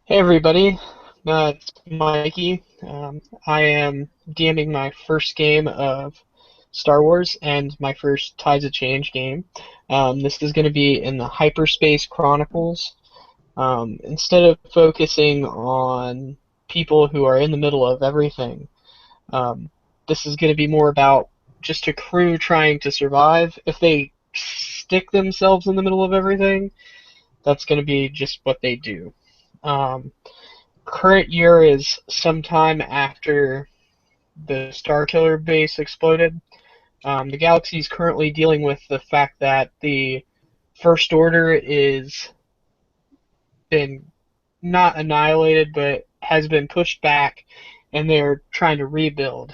Hey everybody, it's Mikey. I am DMing my first game of Star Wars and my first Tides of Change game. This is going to be in the Hyperspace Chronicles. Instead of focusing on people who are in the middle of everything, um, this is going to be more about just a crew trying to survive. If they stick themselves in the middle of everything, that's going to be just what they do. Um, Current year is sometime after the Starkiller base exploded. The galaxy is currently dealing with the fact that the First Order is been not annihilated, but has been pushed back, and they're trying to rebuild.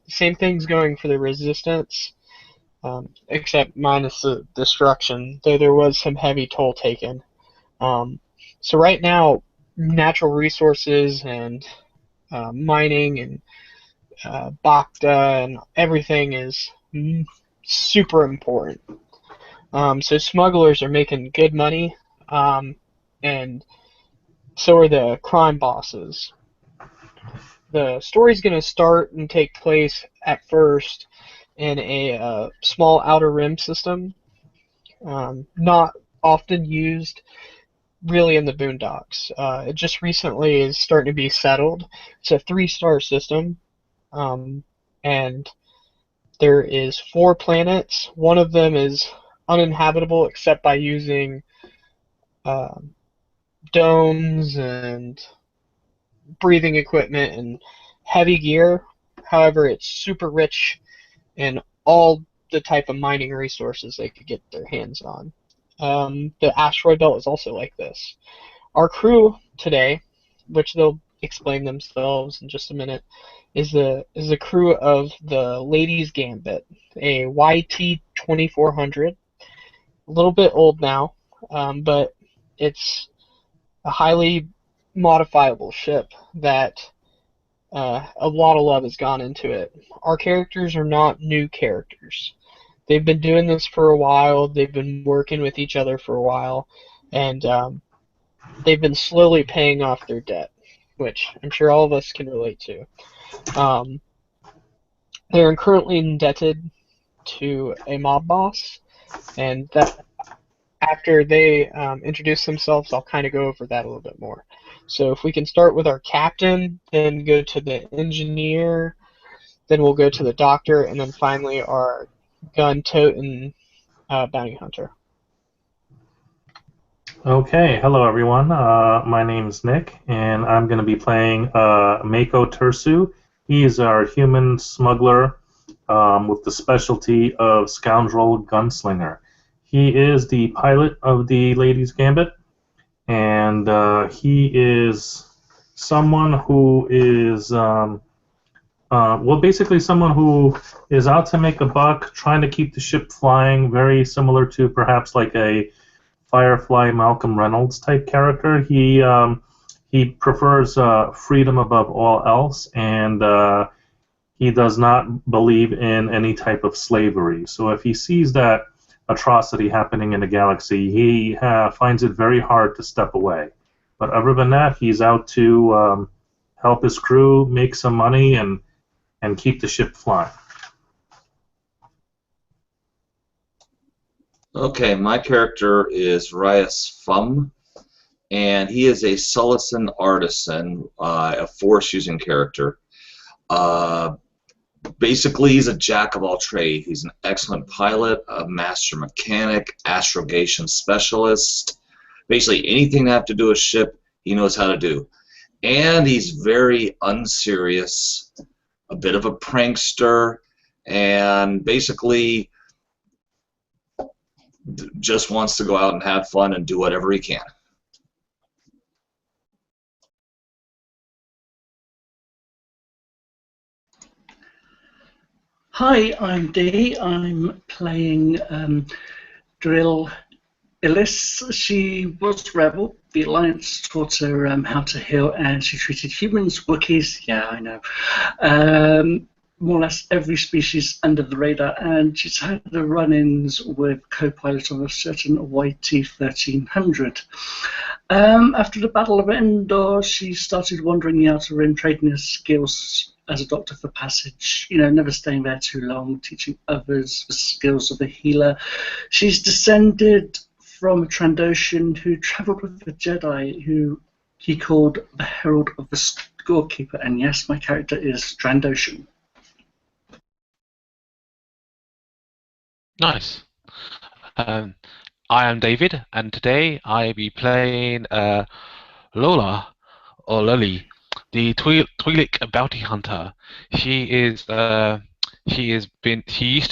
Same thing's going for the Resistance, except minus the destruction, though there was some heavy toll taken. Um, so right now, natural resources and mining and Bacta and everything is super important. So smugglers are making good money, and so are the crime bosses. The story's going to start and take place at first in a small outer rim system, not often used really in the boondocks. It just recently is starting to be settled. It's a three-star system, um, and there is four planets. One of them is uninhabitable except by using uh, domes and breathing equipment and heavy gear. However, it's super rich in all the type of mining resources they could get their hands on. The asteroid belt is also like this. Our crew today, which they'll explain themselves in just a minute, is the crew of the Ladies Gambit, a YT 2400, a little bit old now, but it's a highly modifiable ship that a lot of love has gone into it. Our characters are not new characters. They've been doing this for a while. They've been working with each other for a while, and they've been slowly paying off their debt, which I'm sure all of us can relate to. Um, they're currently indebted to a mob boss, and that after they introduce themselves, I'll kind of go over that a little bit more. So if we can start with our captain, then go to the engineer, then we'll go to the doctor, and then finally our gun-toting bounty hunter. Okay, hello everyone. My name's Nick, and I'm going to be playing Mako Tursu. He is our human smuggler with the specialty of scoundrel gunslinger. He is the pilot of the Ladies Gambit, and he is someone who is, well, basically someone who is out to make a buck, trying to keep the ship flying, very similar to perhaps like a Firefly Malcolm Reynolds type character. He prefers freedom above all else, and he does not believe in any type of slavery. So if he sees that atrocity happening in the galaxy, he finds it very hard to step away. But other than that, he's out to help his crew make some money and keep the ship flying. Okay, my character is Rias Fum, and he is a Sullison artisan, a force-using character. Uh, Basically, he's a jack of all trades. He's an excellent pilot, a master mechanic, astrogation specialist. Basically, anything that have to do with ship, he knows how to do. And he's very unserious, a bit of a prankster, and basically just wants to go out and have fun and do whatever he can. Hi, I'm Dee. I'm playing Drill Illis. She was rebel. The Alliance taught her how to heal, and she treated humans, Wookiees, yeah, I know, more or less every species under the radar, and she's had the run-ins with co-pilot on a certain YT 1300. After the Battle of Endor, she started wandering the Outer Rim, trading her skills as a doctor for passage. Never staying there too long, teaching others the skills of a healer. She's descended from a Trandoshan who travelled with a Jedi who he called the Herald of the Scorekeeper. And yes, my character is Trandoshan. Nice. I am David, and today I'll be playing Lola, or Lily, the Twi'lek bounty hunter. She used to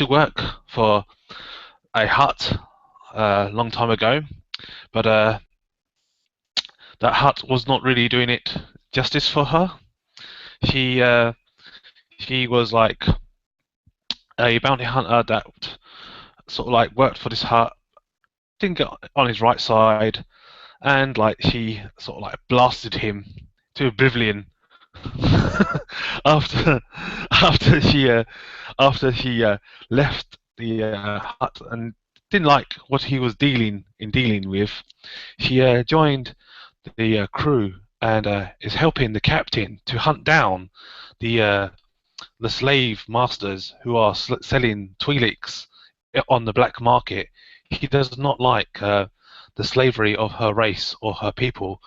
work for a hut a long time ago, but that hut was not really doing it justice for her. She was like a bounty hunter that sort of like worked for this hut, didn't get on his right side, and like she sort of like blasted him to oblivion after she left the hut and didn't like what he was dealing with. She joined the crew and is helping the captain to hunt down the slave masters who are selling Twi'leks on the black market. He does not like the slavery of her race or her people,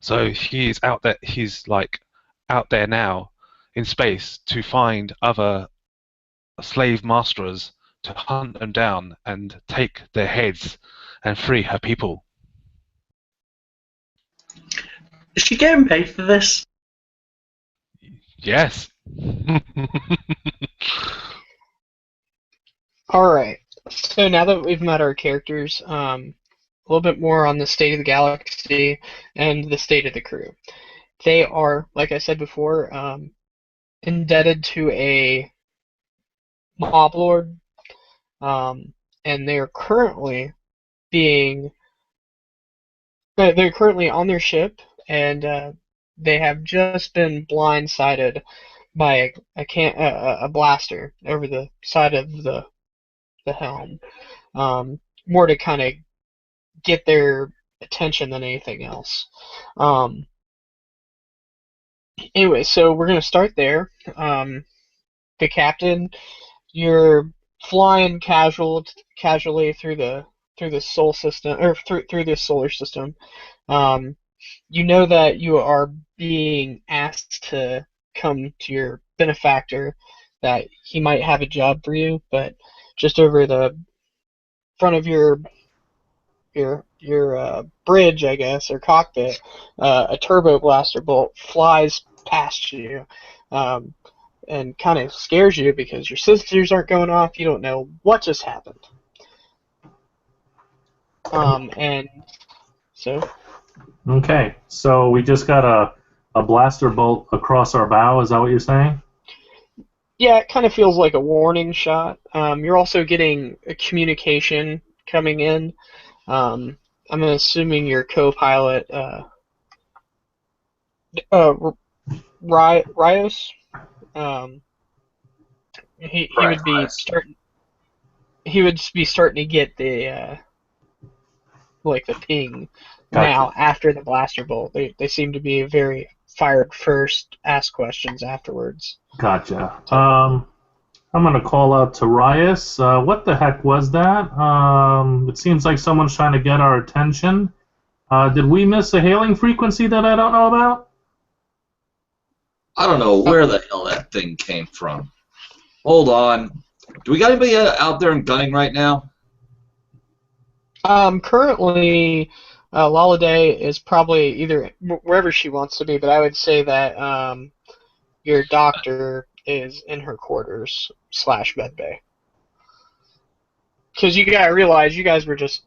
so he's out there. He's like out there now in space to find other slave masters to hunt them down and take their heads and free her people. Is she getting paid for this? Yes. Alright, so now that we've met our characters, a little bit more on the state of the galaxy and the state of the crew. They are, like I said before, indebted to a mob lord, and they're currently on their ship, and they have just been blindsided by a blaster over the side of the helm. More to kind of get their attention than anything else. Anyway, so we're gonna start there. The captain, you're flying casually through the solar system, or through the solar system. You know that you are being asked to come to your benefactor, that he might have a job for you, but just over the front of your bridge, I guess, or cockpit, a turbo blaster bolt flies past you, and kind of scares you because your sensors aren't going off. You don't know what just happened. And so. Okay, so we just got a blaster bolt across our bow. Is that what you're saying? Yeah, it kind of feels like a warning shot. You're also getting a communication coming in. I'm assuming your co-pilot, Rios. He would be starting. He would be starting to get the the ping. Gotcha. Now after the blaster bolt. They seem to be very fired first, ask questions afterwards. Gotcha. I'm gonna call out to Rias. What the heck was that? It seems like someone's trying to get our attention. Did we miss a hailing frequency that I don't know about? I don't know where the hell that thing came from. Hold on. Do we got anybody out there in gunning right now? Currently, Laladay is probably either wherever she wants to be, but I would say that your doctor is in her quarters / medbay. Because you gotta realize you guys were just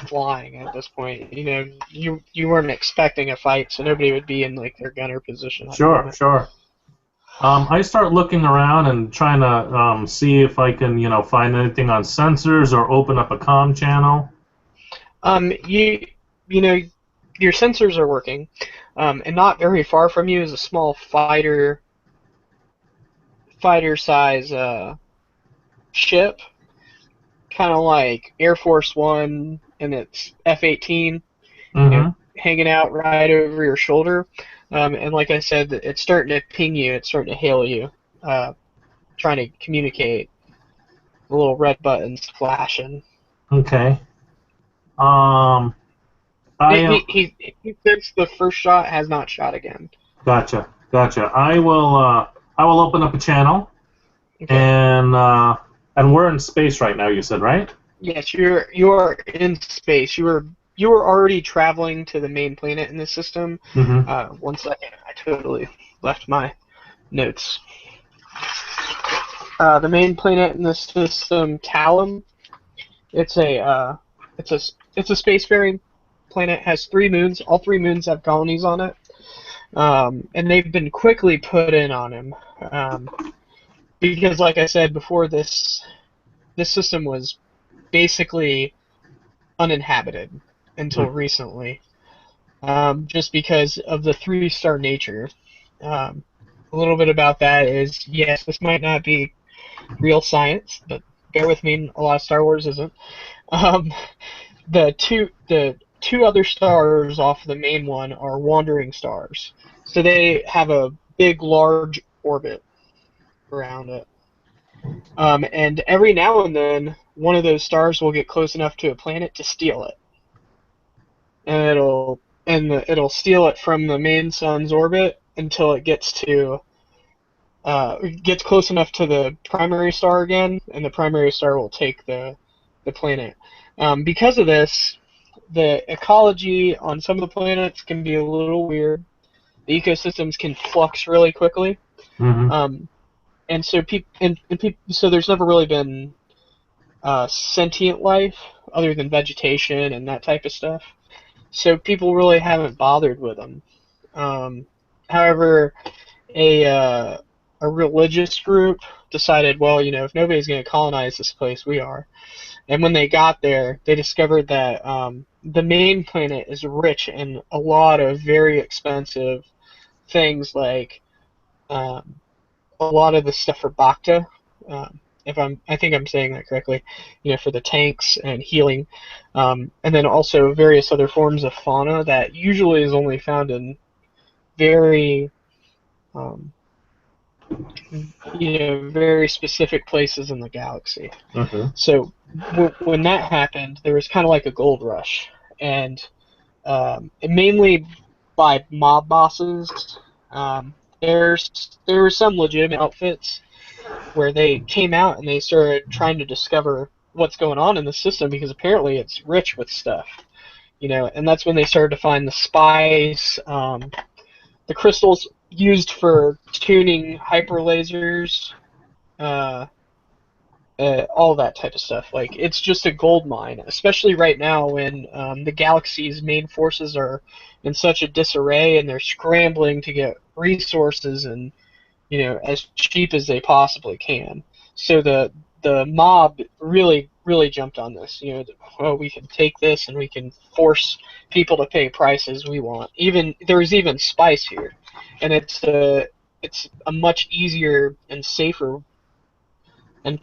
flying at this point. You weren't expecting a fight, so nobody would be in their gunner position. Sure. I start looking around and trying to see if I can find anything on sensors or open up a comm channel. Your sensors are working, and not very far from you is a small fighter size ship, kind of like Air Force One and its F-18. Mm-hmm. hanging out right over your shoulder. And like I said, it's starting to ping you. It's starting to hail you, trying to communicate. The little red buttons flashing. Okay. Um, I am. He thinks the first shot has not shot again. Gotcha. Gotcha. I will. I will open up a channel, Okay. and we're in space right now. You said, right? Yes, you're in space. You were already traveling to the main planet in the system. Mm-hmm. 1 second, I totally left my notes. The main planet in the system, Talum. It's a spacefaring planet. Has 3 moons. All 3 moons have colonies on it, and they've been quickly put in on him, because, like I said before, this system was basically uninhabited until recently, just because of the 3-star nature. A little bit about that is, yes, this might not be real science, but bear with me, a lot of Star Wars isn't. Um, the two other stars off the main one are wandering stars, so they have a big, large orbit around it. And every now and then, one of those stars will get close enough to a planet to steal it, and it'll steal it from the main sun's orbit until it gets close enough to the primary star again, and the primary star will take the planet. Because of this, the ecology on some of the planets can be a little weird. The ecosystems can flux really quickly, Mm-hmm. and so so there's never really been sentient life other than vegetation and that type of stuff. So people really haven't bothered with them. However, a uh, a religious group decided, well, if nobody's going to colonize this place, we are. And when they got there, they discovered that the main planet is rich in a lot of very expensive things, like um, a lot of the stuff for Bacta. I think I'm saying that correctly, for the tanks and healing, and then also various other forms of fauna that usually is only found in very, um, very specific places in the galaxy. Mm-hmm. So when that happened, there was kind of like a gold rush, and mainly by mob bosses. There were some legitimate outfits where they came out and they started trying to discover what's going on in the system, because apparently it's rich with stuff, and that's when they started to find the spice, the crystals used for tuning hyper lasers, uh, all that type of stuff. Like, it's just a gold mine, especially right now when the galaxy's main forces are in such a disarray and they're scrambling to get resources and as cheap as they possibly can. So the mob really jumped on this. Well, we can take this and we can force people to pay prices we want. Even there's even spice here, and it's a much easier and safer and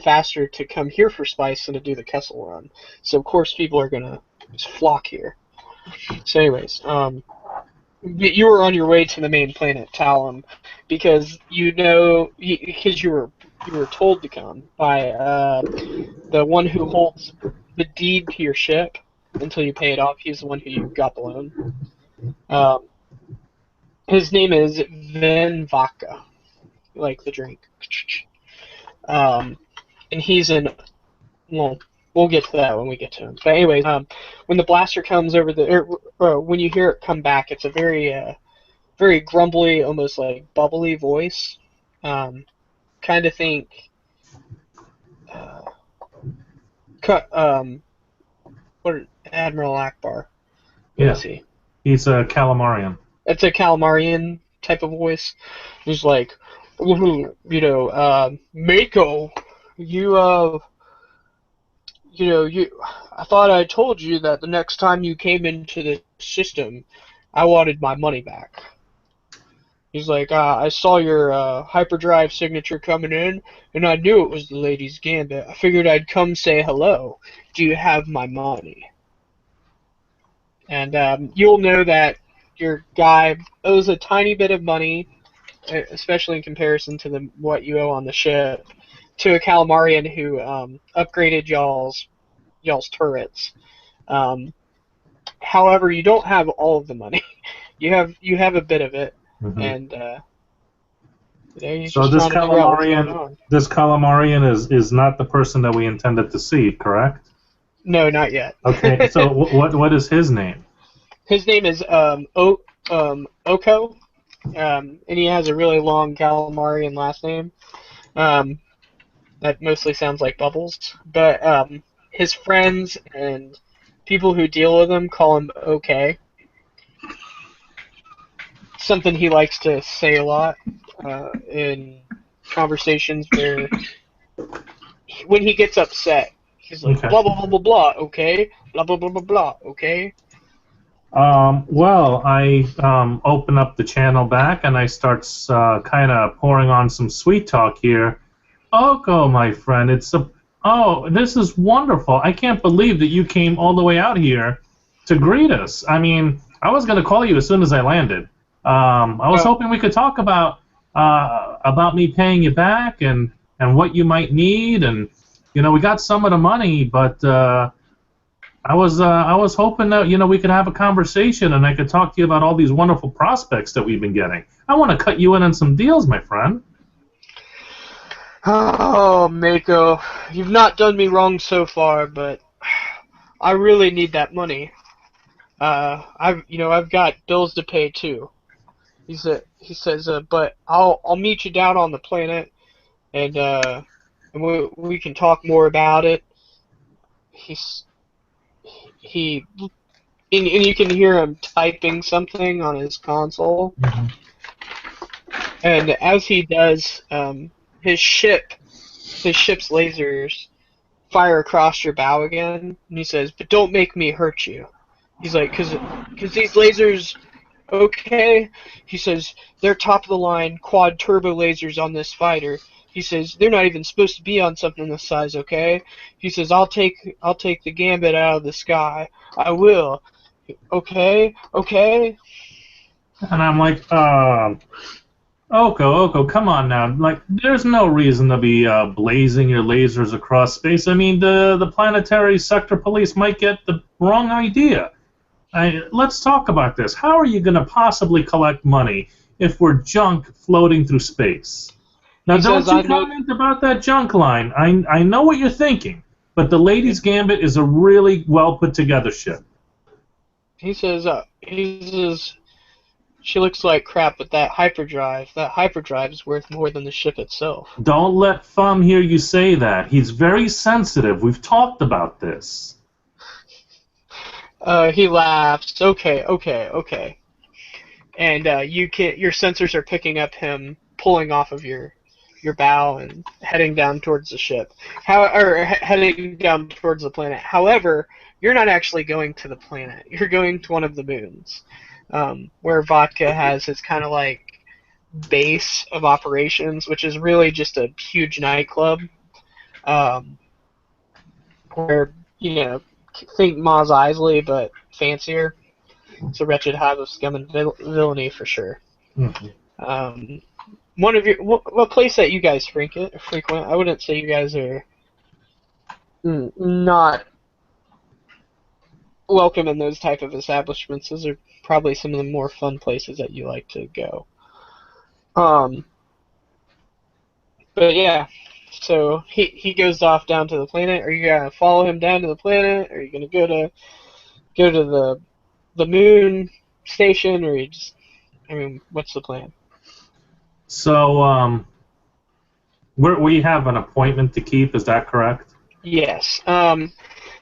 faster to come here for spice than to do the Kessel run. So of course people are gonna just flock here. So anyways, you were on your way to the main planet Talum because you were told to come by the one who holds the deed to your ship until you pay it off. He's the one who you got the loan. Um, his name is Ven Vodka, like the drink. And he's in. Well, we'll get to that when we get to him. But anyways, when the blaster comes over or when you hear it come back, it's a very grumbly, almost like bubbly voice. Kind of think, uh, what Admiral Akbar? What Yeah, is he? he's a calamarian. It's a Calamarian type of voice. He's like, Mako, you I thought I told you that the next time you came into the system, I wanted my money back. He's like, I saw your hyperdrive signature coming in, and I knew it was the Lady's Gambit. I figured I'd come say hello. Do you have my money? and you'll know that your guy owes a tiny bit of money, especially in comparison to what you owe on the ship, to a Calamarian who upgraded y'all's turrets. Um, However, you don't have all of the money. You have a bit of it, Hmm. and he's So just this trying to figure out what's going Calamarian, on. this Calamarian is not the person that we intended to see, correct? No, not yet. Okay. So what is his name? His name is Oko, and he has a really long Calamarian last name. Um, that mostly sounds like Bubbles, but his friends and people who deal with him call him OK. Something he likes to say a lot in conversations where when he gets upset, he's like Okay. blah blah blah blah blah. Okay, blah blah blah blah blah. Okay. Well, I open up the channel back and I start kind of pouring on some sweet talk here. Oko, my friend, this is wonderful. I can't believe that you came all the way out here to greet us. I mean, I was going to call you as soon as I landed. I was hoping we could talk about me paying you back and what you might need, and we got some of the money, but I was hoping that we could have a conversation and I could talk to you about all these wonderful prospects that we've been getting. I want to cut you in on some deals, my friend. Oh, Mako, you've not done me wrong so far, but I really need that money. I've got bills to pay too. He says, but I'll meet you down on the planet, and we can talk more about it. He's he and you can hear him typing something on his console, Mhm. and as he does, his ship his ship's lasers fire across your bow again, and he says, "But don't make me hurt you." He's like, "Cause these lasers, okay." He says, "They're top of the line quad turbo lasers on this fighter." He says, "They're not even supposed to be on something this size, okay?" He says, "I'll take the gambit out of the sky. I will." Okay, okay. And I'm like, Oko, come on now. Like, there's no reason to be blazing your lasers across space. I mean, the planetary sector police might get the wrong idea. Let's talk about this. How are you going to possibly collect money if we're junk floating through space? Now, He don't says, you "I know." comment about that junk line. I know what you're thinking, but the Ladies Gambit is a really well put together ship. He says, she looks like crap, but that hyperdrive is worth more than the ship itself. Don't let Fum hear you say that. He's very sensitive. We've talked about this. He laughs. Okay, okay, okay. And your sensors are picking up him pulling off of your bow and heading down towards the ship. Heading down towards the planet. However, you're not actually going to the planet. You're going to one of the moons, where Vodka has his kind of like base of operations, which is really just a huge nightclub, um, where think Mos Eisley but fancier. It's a wretched hive of scum and villainy for sure. Mhm. Um, one of your what place that you guys frequent? I wouldn't say you guys are not welcome in those type of establishments. Those are probably some of the more fun places that you like to go. Um, but yeah, so he goes off down to the planet. Are you gonna follow him down to the planet? Are you gonna go to the moon station, or you just? I mean, what's the plan? So, we have an appointment to keep. Is that correct? Yes.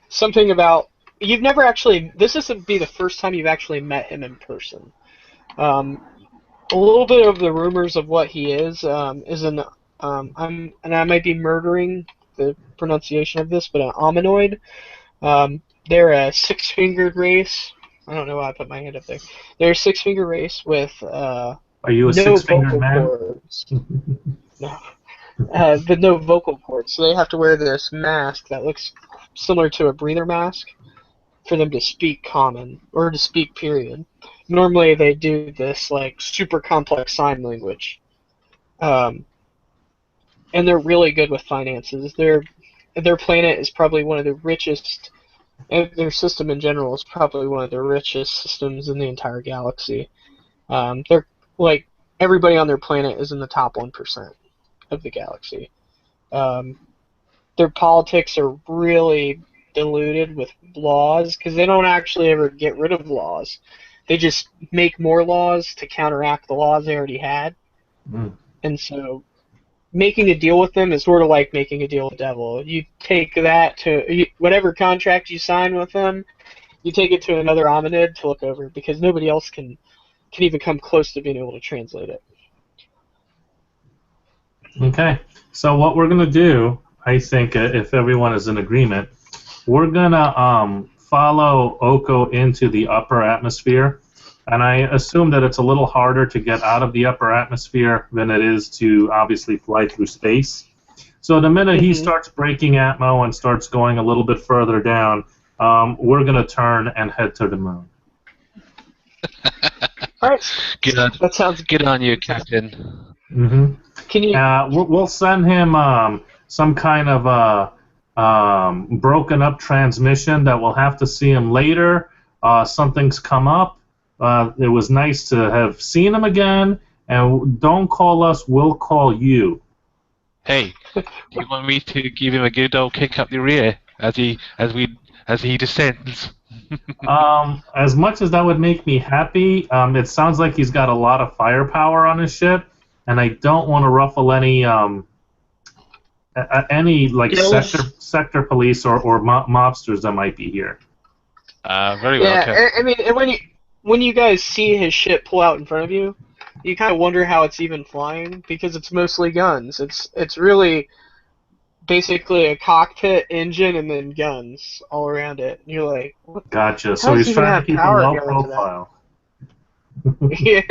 Something about you've never actually. This is to be the first time you've actually met him in person. Um, a little bit of the rumors of what he is an I might be murdering the pronunciation of this, but an ominoid. They're a six-fingered race. I don't know why I put my hand up there. They're a six-finger race with Are you a no six-fingered vocal man? cords. No, but no vocal cords, so they have to wear this mask that looks similar to a breather mask. for them to speak common or to speak period. Normally they do this like super complex sign language, um, and they're really good with finances. Their planet is probably one of the richest. And their system in general is probably one of the richest systems in the entire galaxy. They're like everybody on their planet is in the top 1% of the galaxy. Um, their politics are really diluted with laws because they don't actually ever get rid of laws. They just make more laws to counteract the laws they already had. Mm. And so making a deal with them is sort of like making a deal with the devil. You take that to whatever contract you sign with them, you take it to another hominid to look over because nobody else can even come close to being able to translate it. Okay. So what we're gonna do, I think, if everyone is in agreement, we're gonna follow Oko into the upper atmosphere, and I assume that it's a little harder to get out of the upper atmosphere than it is to obviously fly through space. So the minute he starts breaking atmo and starts going a little bit further down, we're gonna turn and head to the moon. All right. That sounds Good on you, Captain. Mm-hmm. Can you? We'll send him some kind of broken up transmission that we'll have to see him later. Something's come up. It was nice to have seen him again. And don't call us, we'll call you. Hey, do you want me to give him a good old kick up the rear as he descends? As much as that would make me happy, it sounds like he's got a lot of firepower on his ship, and I don't want to ruffle any like sector police or mobsters that might be here. Very well. Yeah, Okay. I mean, and when you guys see his ship pull out in front of you, you kind of wonder how it's even flying because it's mostly guns. It's really basically a cockpit, engine, and then guns all around it. And you're like, what? Gotcha. How So does he's he even trying have to keep a power low going to that? profile. Yeah.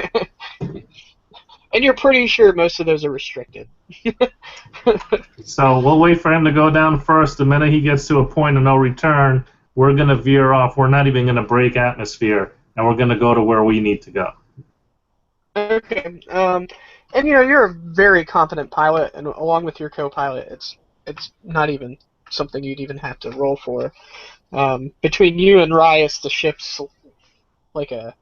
And you're pretty sure most of those are restricted. So we'll wait for him to go down first. The minute he gets to a point of no return, we're going to veer off. We're not even going to break atmosphere, and we're going to go to where we need to go. Okay. And you're a very competent pilot, and along with your co-pilot, it's not even something you'd even have to roll for. Between you and Rias, the ship's like a.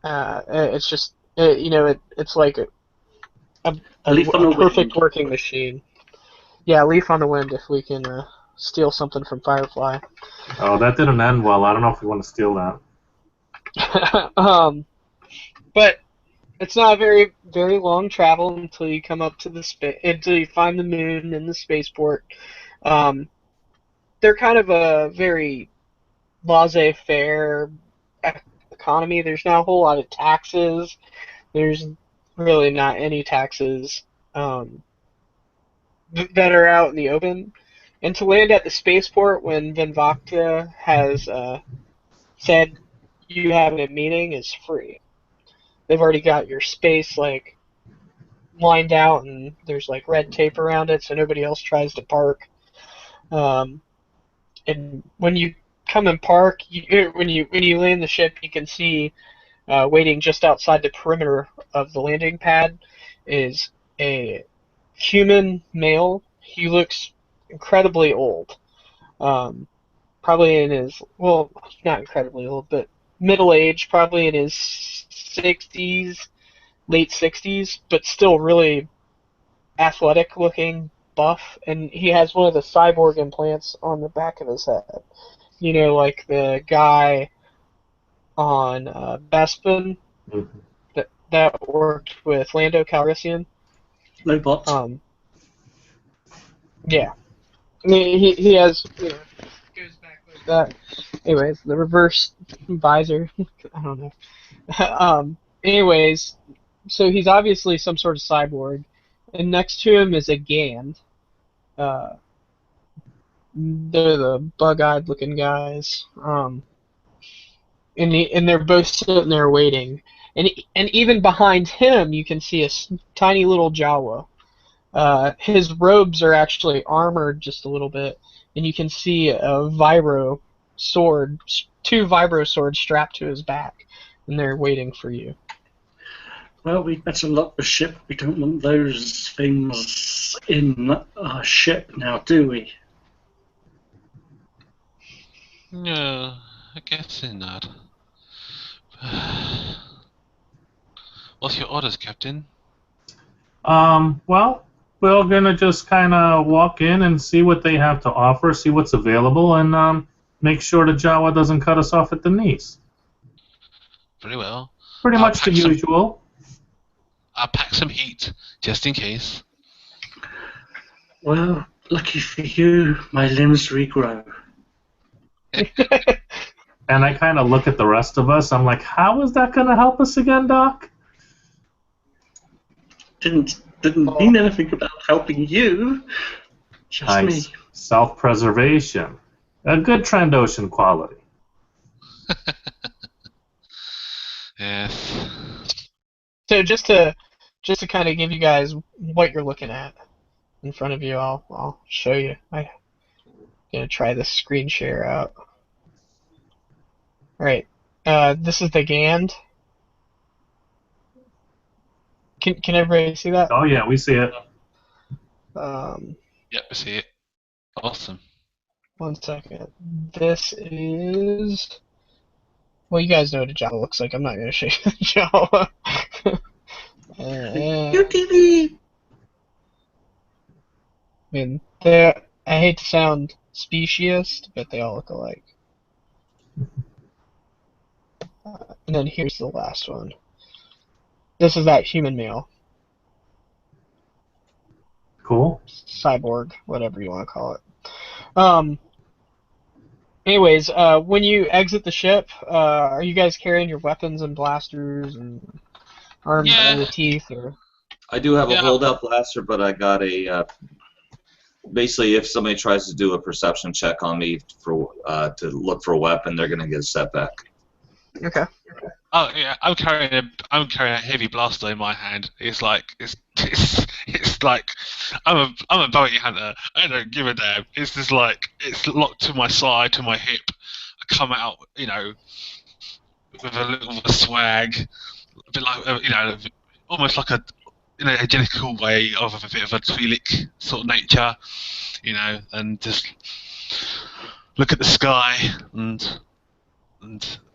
It's just it's like a Leaf on the perfect wind. working machine. Yeah, leaf on the wind. If we can steal something from Firefly. Oh, that didn't end well. I don't know if we want to steal that. But it's not a very very long travel until you come up to until you find the moon and the spaceport. They're kind of a very laissez-faire economy. There's not a whole lot of taxes. There's really not any taxes that are out in the open. And to land at the spaceport when Venvakta has said you have a meeting is free. They've already got your space like lined out, and there's like red tape around it, so nobody else tries to park. And when you come and park, when you land the ship, you can see waiting just outside the perimeter of the landing pad is a human male. He looks incredibly old. Probably in his, well, not incredibly old, but middle age, probably in his 60s, late 60s, but still really athletic looking, buff, and he has one of the cyborg implants on the back of his head. Like the guy on Bespin that worked with Lando Calrissian. Lobot. Yeah. I mean, he has, goes back like that. Anyways, the reverse visor. I don't know. Anyways, so he's obviously some sort of cyborg, and next to him is a Gand. They're the bug-eyed looking guys. And they're both sitting there waiting. And even behind him, you can see a tiny little Jawa. His robes are actually armored just a little bit, and you can see a vibro sword, two vibro swords strapped to his back, and they're waiting for you. Well, we'd better lock the ship. We don't want those things in our ship now, do we? No, I guess not. What's your orders, Captain? Well, we're gonna just kind of walk in and see what they have to offer, see what's available, and make sure the Jawa doesn't cut us off at the knees. Very well. Pretty I'll much the pack some- usual. I'll pack some heat, just in case. Well, lucky for you, my limbs regrow. And I kind of look at the rest of us. I'm like, how is that gonna help us again, Doc? Didn't mean anything about helping you. Just Nice. me. Self-preservation. A good Trandoshan quality. Yes. So just to kind of give you guys what you're looking at in front of you, I'll show you. I'm gonna try this screen share out. All right, this is the Gand. Can everybody see that? Oh yeah, we see it. Yep, I see it. Awesome. 1 second. This is. Well, you guys know what a Java looks like. I'm not gonna show you the Java. UTV! I mean, I hate to sound speciesist, but they all look alike. And then here's the last one. This is that human male, Cool. cyborg, whatever you want to call it. Anyways, when you exit the ship, are you guys carrying your weapons and blasters and arms Yeah. by the teeth, or? I do have a Yeah. holdout blaster, but I got a. Basically, if somebody tries to do a perception check on me for to look for a weapon, they're gonna get a setback. Okay. Oh yeah, I'm carrying a heavy blaster in my hand. It's like it's like I'm a bounty hunter. I don't give a damn. It's just like it's locked to my side, to my hip. I come out, with a little bit of swag, a bit like almost like a a gentle way of a bit of a Twi'lek sort of nature, and just look at the sky and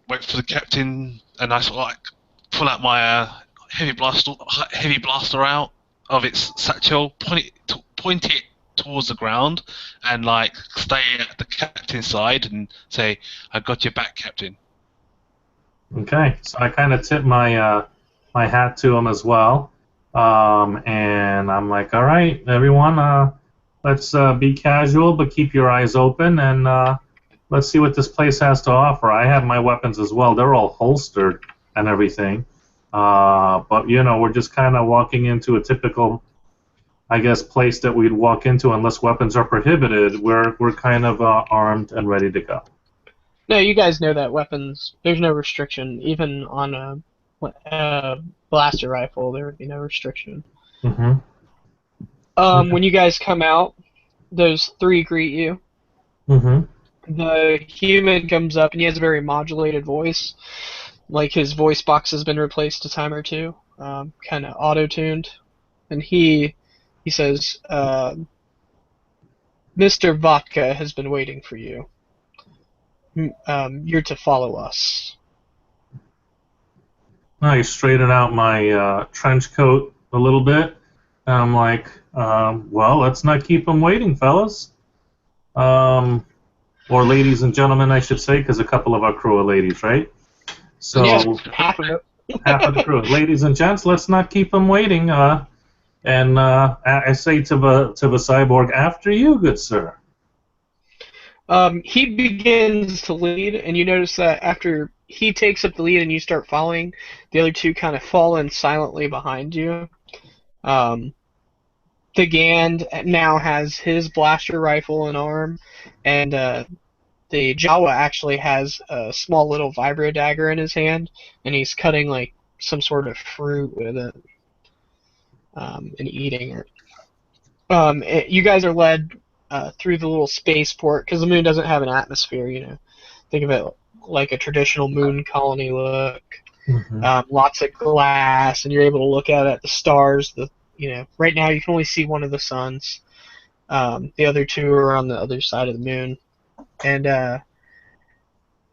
wait for the captain, and I sort of like pull out my heavy blaster out of its satchel, point it towards the ground, and like stay at the captain's side and say, "I got your back, Captain." Okay, so I kind of tip my my hat to him as well, and I'm like, all right, everyone, let's be casual, but keep your eyes open, and let's see what this place has to offer. I have my weapons as well. They're all holstered and everything, but we're just kind of walking into a typical, I guess, place that we'd walk into unless weapons are prohibited. We're kind of armed and ready to go. No, you guys know that weapons. There's no restriction, even on a blaster rifle. There would be no restriction. Mm-hmm. When you guys come out, those three greet you. Mm-hmm. The human comes up and he has a very modulated voice, like his voice box has been replaced a time or two, kind of auto-tuned, and he says, "Mr. Vodka has been waiting for you. You're to follow us." I straighten out my trench coat a little bit, and I'm like, well, let's not keep them waiting, fellas. Or ladies and gentlemen, I should say, because a couple of our crew are ladies, right? So Yeah, half of it. half of the crew, ladies and gents, let's not keep them waiting. And I say to the cyborg, after you, good sir. He begins to lead, and you notice that after he takes up the lead and you start following, the other two kind of fall in silently behind you. The Gand now has his blaster rifle and arm, and the Jawa actually has a small little vibro dagger in his hand, and he's cutting like some sort of fruit with it, and eating it. You guys are led through the little spaceport, because the moon doesn't have an atmosphere. Think of it like a traditional moon colony look. Mm-hmm. Lots of glass, and you're able to look out at the stars. Right now you can only see one of the suns. The other two are on the other side of the moon, and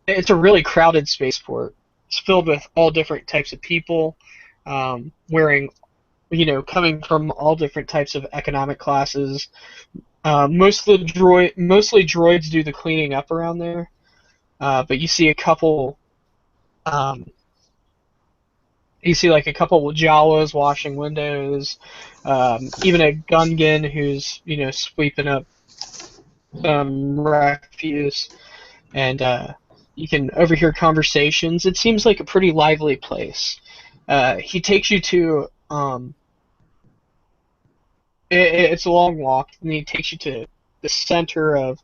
it's a really crowded spaceport. It's filled with all different types of people, wearing, coming from all different types of economic classes. Mostly droids do the cleaning up around there, but you see a couple. Um, you see like a couple of Jawas washing windows, even a Gungan who's sweeping up some refuse, and you can overhear conversations. It seems like a pretty lively place. He takes you to it's a long walk, and he takes you to the center of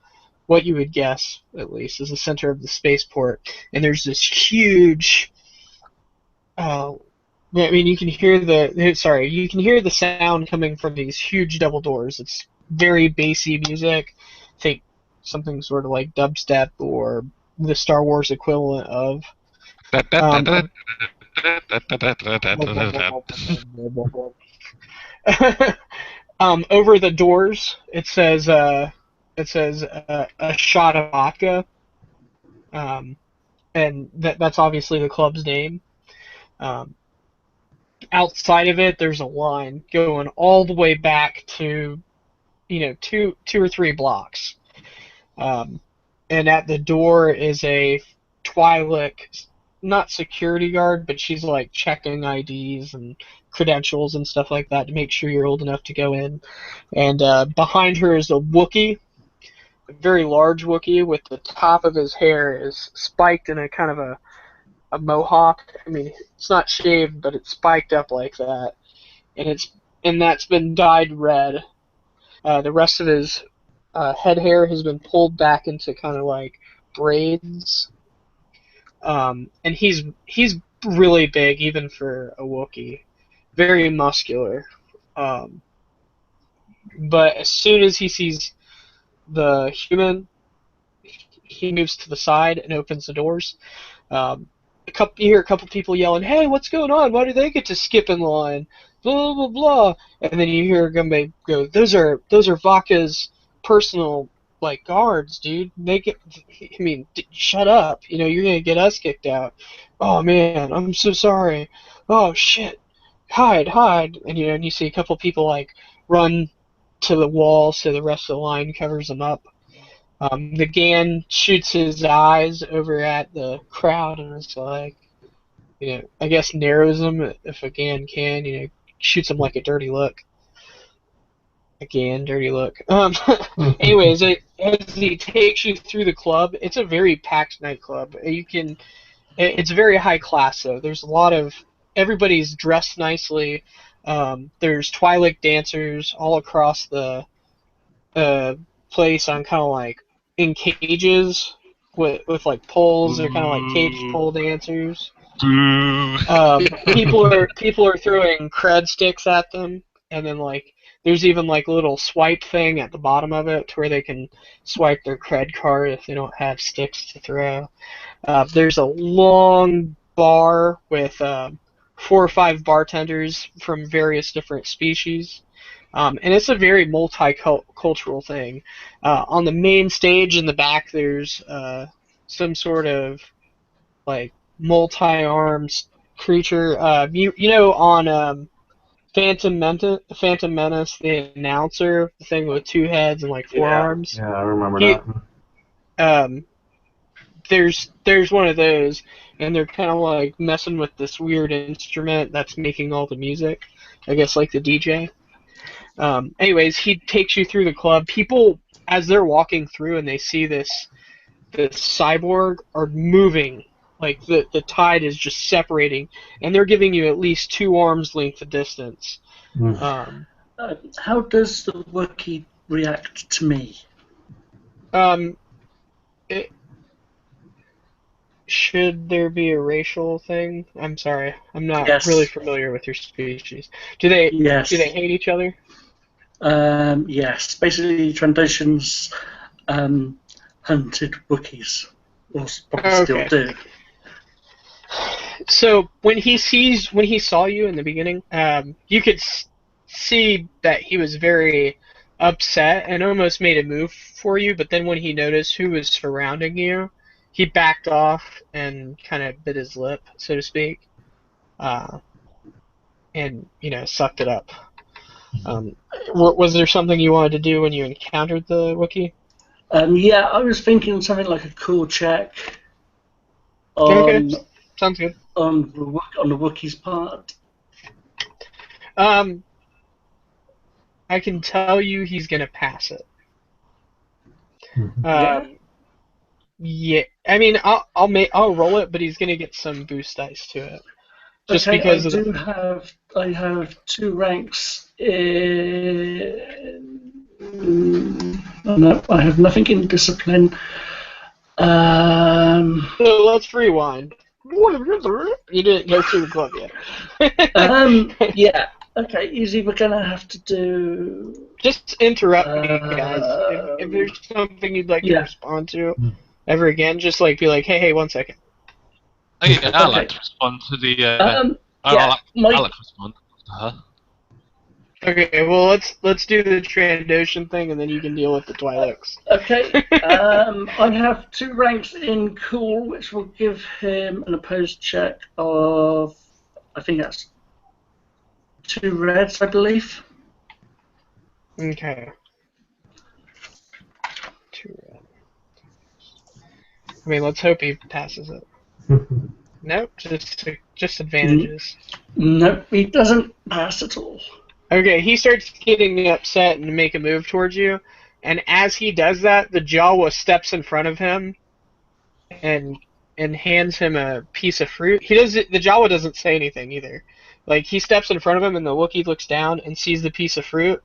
what you would guess, at least, is the center of the spaceport, and there's this huge. You can hear you can hear the sound coming from these huge double doors. It's very bassy music. Think something sort of like dubstep or the Star Wars equivalent of. Um, Over the doors, it says a shot of vodka, and that's obviously the club's name. Um, Outside of it, there's a line going all the way back to two or three blocks. Um, and at the door is a Twi'lek, not security guard, but she's like checking IDs and credentials and stuff like that to make sure you're old enough to go in. And behind her is a Wookiee, a very large Wookiee, with the top of his hair is spiked in a kind of a mohawk. I mean, it's not shaved, but it's spiked up like that, and that's been dyed red. The rest of his head hair has been pulled back into kind of like braids, and he's really big even for a Wookiee, very muscular. Um, but as soon as he sees the human, he moves to the side and opens the doors. You hear a couple people yelling, "Hey, what's going on? Why do they get to skip in line?" Blah blah blah. And then you hear Gumbe go, "Those are Vaca's personal guards, dude. They get. I mean, shut up. You're gonna get us kicked out. Oh man, I'm so sorry. Oh shit, hide." And you see a couple people run to the wall so the rest of the line covers them up. The Gan shoots his eyes over at the crowd and it's like, I guess narrows him if a Gan can, shoots him like a dirty look. A Gan, dirty look. Anyways, as he takes you through the club, it's a very packed nightclub. It's very high class though. There's a lot of, everybody's dressed nicely. There's Twi'lek dancers all across the place on kind of like in cages with like poles. They're kind of like cage pole dancers. People are throwing cred sticks at them, and then there's even like a little swipe thing at the bottom of it to where they can swipe their cred card if they don't have sticks to throw. There's a long bar with 4 or 5 bartenders from various different species. And it's a very multicultural thing. On the main stage in the back, there's some sort of multi-armed creature. On Phantom Menace, the announcer, the thing with 2 heads and 4 Yeah, arms. yeah, I remember He, that. um, there's one of those, and they're kind of messing with this weird instrument that's making all the music. I guess like the DJ. Anyways, he takes you through the club. People, as they're walking through and they see this cyborg, are moving. The tide is just separating, and they're giving you at least 2 arms length of distance. Mm. How does the Wookiee react to me? Should there be a racial thing? I'm sorry, I'm not Yes. really familiar with your species. Do they Yes. hate each other? Yes, basically Trandoshans hunted Wookiees, or probably still Okay. do. So when he saw you in the beginning, you could see that he was very upset and almost made a move for you. But then when he noticed who was surrounding you, he backed off and kind of bit his lip, so to speak, uh, and sucked it up. Was there something you wanted to do when you encountered the Wookiee? Yeah, I was thinking something like a cool check Okay, on sounds good. on the Wookiee's part. Um, I can tell you he's gonna pass it. Yeah. Yeah, I mean, I'll roll it, but he's gonna get some boost dice to it, just Okay, I because of do the. have. I have 2 ranks in. Oh, no, I have nothing in discipline. So let's rewind. You didn't go through the club yet. Yeah. Okay, easy. We're gonna have to do. Just interrupt me, guys. If there's something you'd like to Yeah. respond to ever again, just like be like, hey, 1 second. Oh, yeah, I like Okay. to respond to the. I Yeah. like to respond to her. Okay, well let's do the Trandoshan thing, and then you can deal with the Twi'leks. Okay. I have 2 ranks in cool, which will give him an opposed check of. I think that's 2 reds, I believe. Okay. I mean, let's hope he passes it. Nope, just advantages. Nope, he doesn't pass at all. Okay, he starts getting upset and make a move towards you, and as he does that, the Jawa steps in front of him and hands him a piece of fruit. The Jawa doesn't say anything either. Like, he steps in front of him, and the Wookiee looks down and sees the piece of fruit,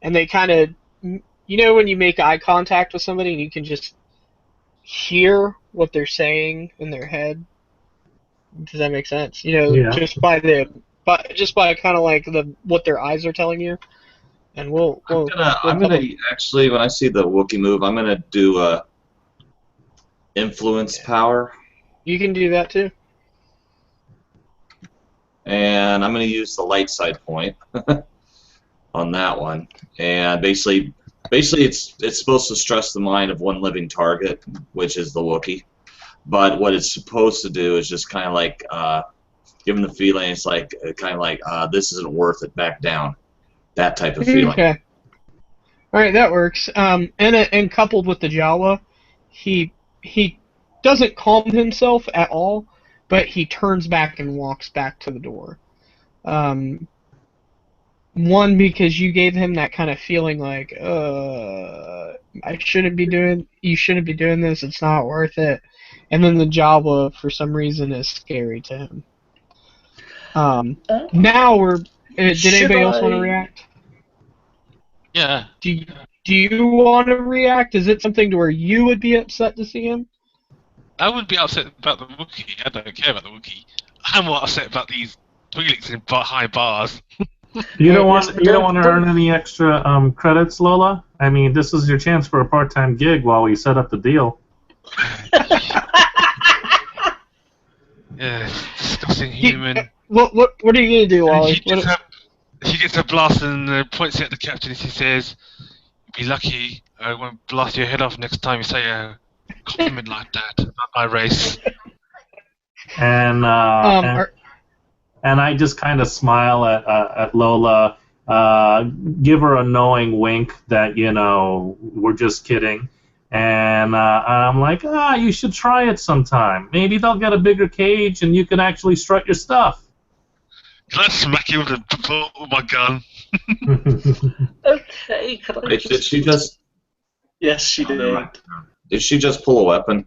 and they kind of, when you make eye contact with somebody and you can just hear what they're saying in their head. Does that make sense? Yeah. Just by kind of like what their eyes are telling you, and I'm gonna actually, when I see the Wookiee move, I'm gonna do a influence power, You can do that too. and I'm gonna use the light side point on that one, and basically it's supposed to stress the mind of one living target, which is the Wookiee. But what it's supposed to do is just kind of like give them the feeling it's like kind of like this isn't worth it, back down, that type of feeling. Okay. All right, that works. And coupled with the Jawa, he doesn't calm himself at all, but he turns back and walks back to the door. One, because you gave him that kind of feeling like, you shouldn't be doing this, it's not worth it. And then the Jawa, for some reason, is scary to him. Now did anybody else want to react? Yeah. Do you want to react? Is it something to where you would be upset to see him? I wouldn't be upset about the Wookiee. I don't care about the Wookiee. I'm more upset about these Twi'leks in high bars. You don't want to earn any extra credits, Lola? I mean, this is your chance for a part-time gig while we set up the deal. Yeah, disgusting human. What are you gonna do, Wally? She gets a blast and points it at the captain and she says, "Be lucky I won't blast your head off next time you say a compliment like that about my race." And I just kind of smile at Lola, give her a knowing wink that we're just kidding, and I'm like, you should try it sometime. Maybe they'll get a bigger cage and you can actually strut your stuff. Can I smack you with my gun? Okay, could I Did she just? Yes, she did. Did she just pull a weapon?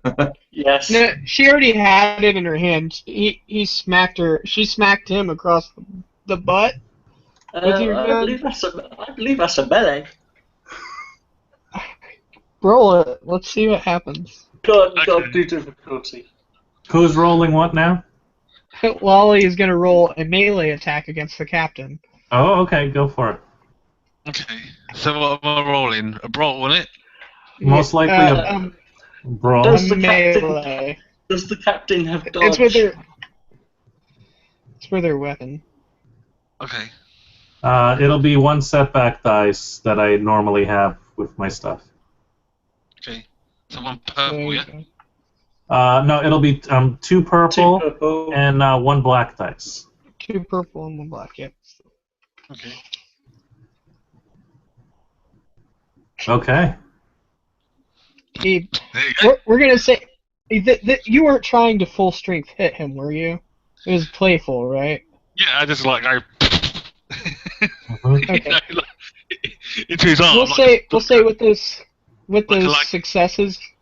Yes. No, she already had it in her hand. He smacked her. She smacked him across the butt with your gun. I believe that's a melee. Roll it. Let's see what happens. Got do difficulty. Who's rolling what now? Wally is gonna roll a melee attack against the captain. Oh, okay, go for it. Okay. So what am I rolling? A brawl, wasn't it? Most Yeah, likely a a brawl. Does the captain melee. have It's with dodge? their it's with their weapon. Okay. It'll be one setback dice that I normally have with my stuff. Okay. So one So purple, you yeah? go. No, it'll be two Two purple purple. and one black dice. 2 purple and 1 black. Yep. Okay. Okay. He, There you go. we're gonna say that you weren't trying to full strength hit him, were you? It was playful, right? Yeah, I just like go Mhm. Okay. into his arm. We'll say with like a those like successes, you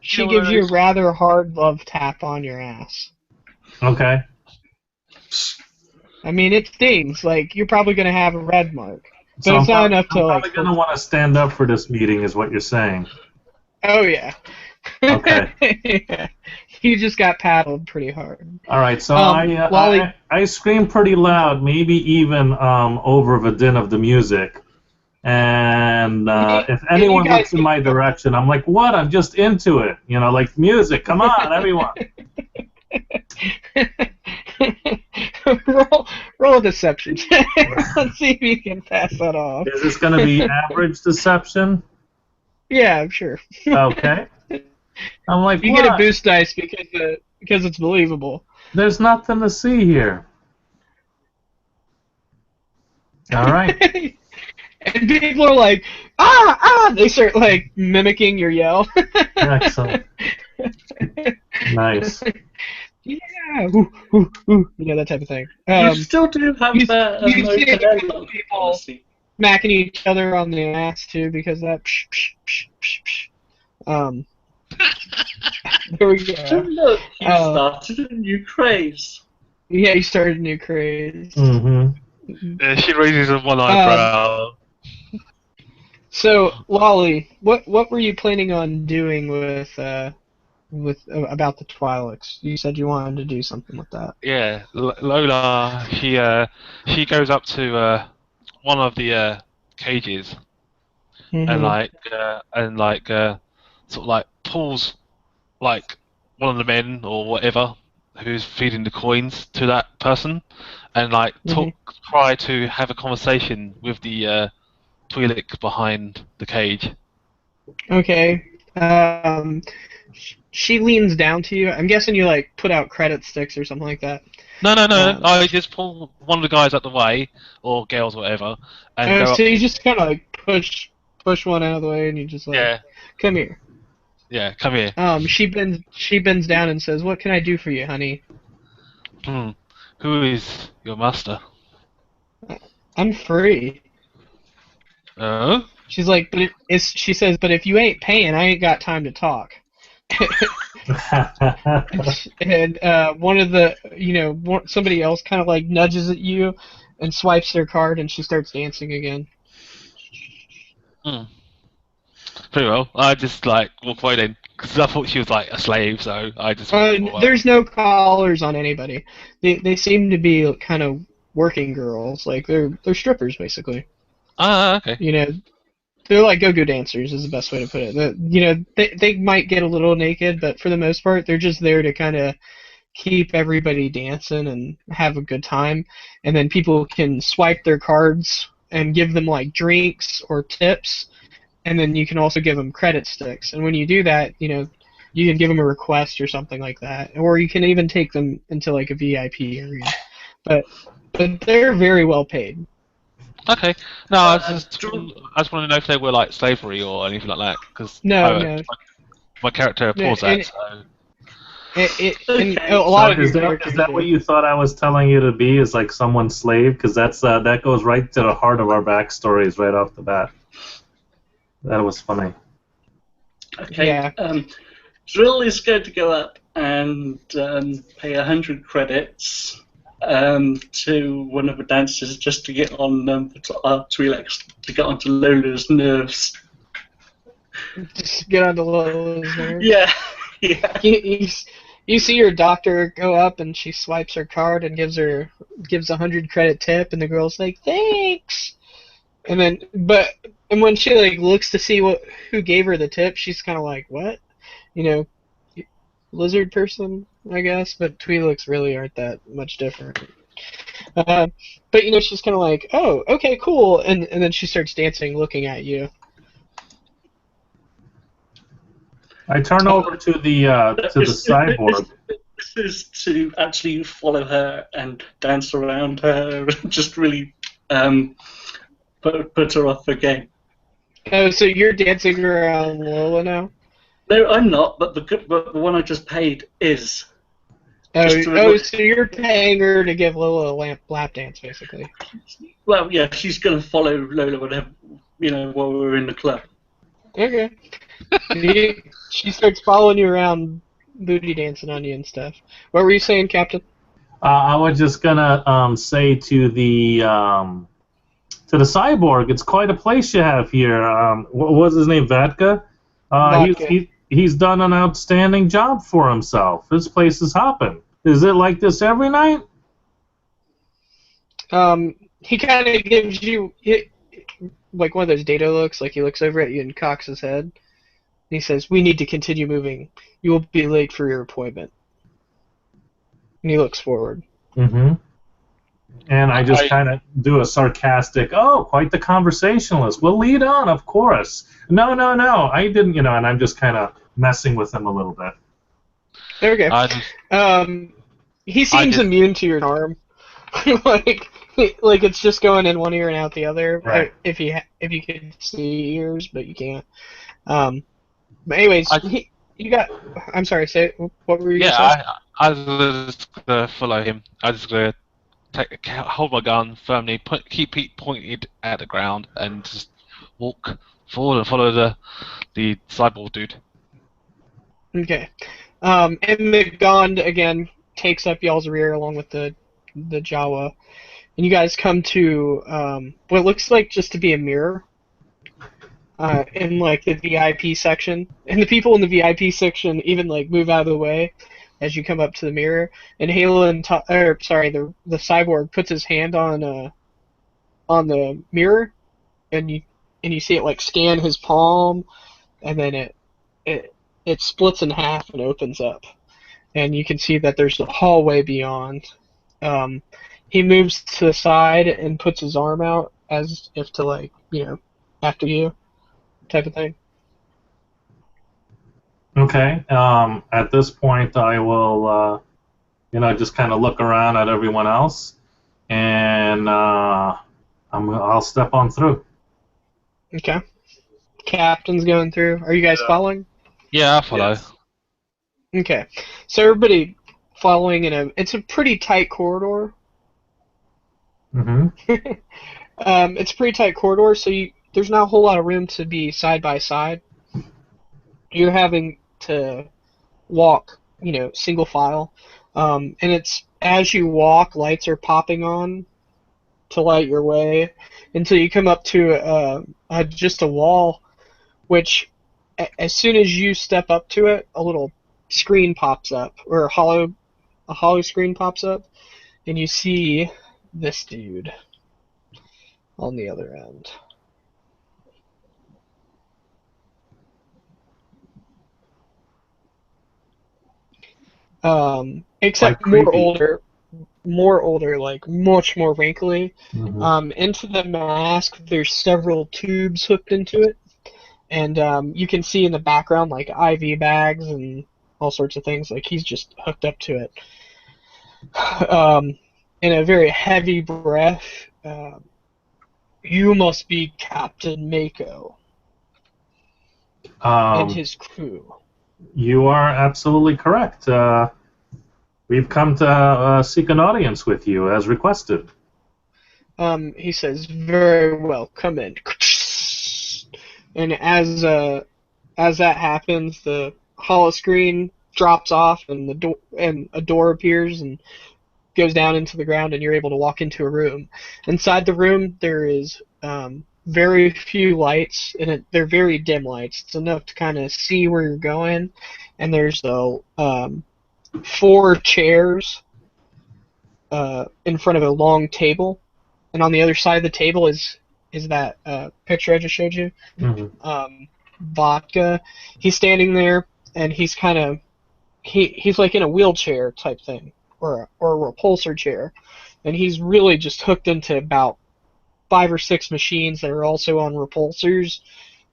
she know one of gives you a those. rather hard love tap on your ass. Okay. I mean, it stings. Like you're probably gonna have a red mark, but So it's not enough I'm to like probably hurt. gonna want to stand up for this meeting, is what you're saying. Oh yeah. Okay. Yeah. You just got paddled pretty hard. All right. So Lolly, I scream pretty loud, maybe even over the din of the music. And if you anyone guys looks in my can. direction, I'm like, "What? I'm just into it." You know, like music. Come on, everyone. roll a deception check. Let's see if you can pass that off. Is this gonna be average deception? Yeah, I'm sure. Okay. I'm like, You get a what? boost dice because it's believable. There's nothing to see here. All right. And people are like, they start like mimicking your yell. Excellent. Nice. Yeah, ooh, ooh, ooh, that type of thing. You still do have You, that you see a open-ended couple people policy. smacking each other on the ass too because of that. Psh, psh, psh, psh, psh. There we So go. look, you Uh, started a new craze. yeah, you started a new craze. Mm-hmm. Yeah, she raises one Um, eyebrow. so Lolly, what were you planning on doing with about the Twi'leks? You said you wanted to do something with that. Yeah, Lola. She goes up to one of the cages and Mm-hmm. sort of like pulls like one of the men or whatever who's feeding the coins to that person, and like Mm-hmm. try to have a conversation with the Twi'lek behind the cage. Okay. She leans down to you. I'm guessing you like put out credit sticks or something like that. No, no, no. Um, I just pull one of the guys out the way, or girls, whatever, and go so up you to. just kind of like push one out of the way, and you just like, Yeah, come here. yeah. Come here. She bends down and says, "What can I do for you, honey?" Hmm. Who is your master? I'm free. Oh? She's like, she says, but if you ain't paying, I ain't got time to talk. And one of the, somebody else kind of like nudges at you and swipes their card, and she starts dancing again. Hmm. Pretty well. I just like walk away then, because I thought she was like a slave, so I just walked away. There's no collars on anybody. They seem to be kind of working girls, like they're strippers basically. Ah, okay. You know, they're like go-go dancers is the best way to put it. They might get a little naked, but for the most part, they're just there to kind of keep everybody dancing and have a good time. And then people can swipe their cards and give them like drinks or tips, and then you can also give them credit sticks. And when you do that, you can give them a request or something like that, or you can even take them into like a VIP area. But they're very well paid. Okay. No, Drew, I just wanted to know if they were like slavery or anything like that, because No, no, my character no, abhors that. and So. and Okay. a So lot of your is characters that what do. you thought I was telling you to be? Is like someone's slave? Because that goes right to the heart of our backstories right off the bat. That was funny. Okay. Yeah. Drill is going to go up and pay 100 credits to one of the dancers just to get on Twi'leks to get onto Lola's nerves. Just get on the Lola's nerves. Yeah, yeah. You see your doctor go up and she swipes her card and gives 100 credit tip, and the girl's like, thanks. And when she like looks to see who gave her the tip, she's kind of like, what? You know, lizard person, I guess. But Twi'leks really aren't that much different. Uh, but she's kind of like, oh, okay, cool, and then she starts dancing, looking at you. I turn over to the cyborg. This is to actually follow her and dance around her, and just really put her off again. Oh, so you're dancing around Lola now? No, I'm not. But the one I just paid is. So you're paying her to give Lola a lap dance, basically. Well, yeah, she's going to follow Lola whenever, while we're in the club. Okay. She starts following you around, booty dancing on you and stuff. What were you saying, Captain? I was just gonna say to the cyborg, it's quite a place you have here. What was his name, Vatka? He's done an outstanding job for himself. This place is hopping. Is it like this every night? He kind of gives you like one of those data looks, like he looks over at you and cocks his head. And he says, "We need to continue moving. You will be late for your appointment." And he looks forward. Mm-hmm. And I just kind of do a sarcastic, oh, quite the conversationalist. We'll lead on, of course. No, I didn't, and I'm just kind of messing with him a little bit. Okay. He seems immune to your charm. like it's just going in one ear and out the other. Right. If you could see ears, but you can't. But anyways, you got. I'm sorry. Say what were you? Yeah, I was just gonna follow him. I was just gonna hold my gun firmly, keep it pointed at the ground, and just walk forward and follow the cyborg dude. Okay. And the Gond again takes up y'all's rear along with the Jawa, and you guys come to what looks like just to be a mirror. In like the VIP section, and the people in the VIP section even like move out of the way as you come up to the mirror. And the cyborg puts his hand on the mirror, and you see it like scan his palm, and then it splits in half and opens up, and you can see that there's a hallway beyond. He moves to the side and puts his arm out as if to after you. Type of thing. Okay. At this point, I will, just kind of look around at everyone else, and I'll step on through. Okay. Captain's going through. Are you guys following? Yeah, I follow. Yes. Okay. So everybody following it's a pretty tight corridor. Mm-hmm. It's a pretty tight corridor, so there's not a whole lot of room to be side by side. You're having to walk, single file. And it's as you walk, lights are popping on to light your way until you come up to just a wall, which as soon as you step up to it, a little screen pops up, or a hollow screen pops up, and you see this dude on the other end. Except more older, like much more wrinkly. Mm-hmm. Into the mask, there's several tubes hooked into it, and you can see in the background like IV bags and all sorts of things. Like he's just hooked up to it. In a very heavy breath, you must be Captain Mako and his crew. You are absolutely correct. We've come to seek an audience with you, as requested. He says, "Very well, come in." And as that happens, the hollow screen drops off, and a door appears and goes down into the ground, and you're able to walk into a room. Inside the room, there is very few lights, and they're very dim lights. It's enough to kind of see where you're going. And there's 4 chairs in front of a long table, and on the other side of the table is is that picture I just showed you. Mm-hmm. Vodka. He's standing there, and he's kind of he's like in a wheelchair type thing, or a repulsor chair, and he's really just hooked into about 5 or 6 machines that are also on repulsors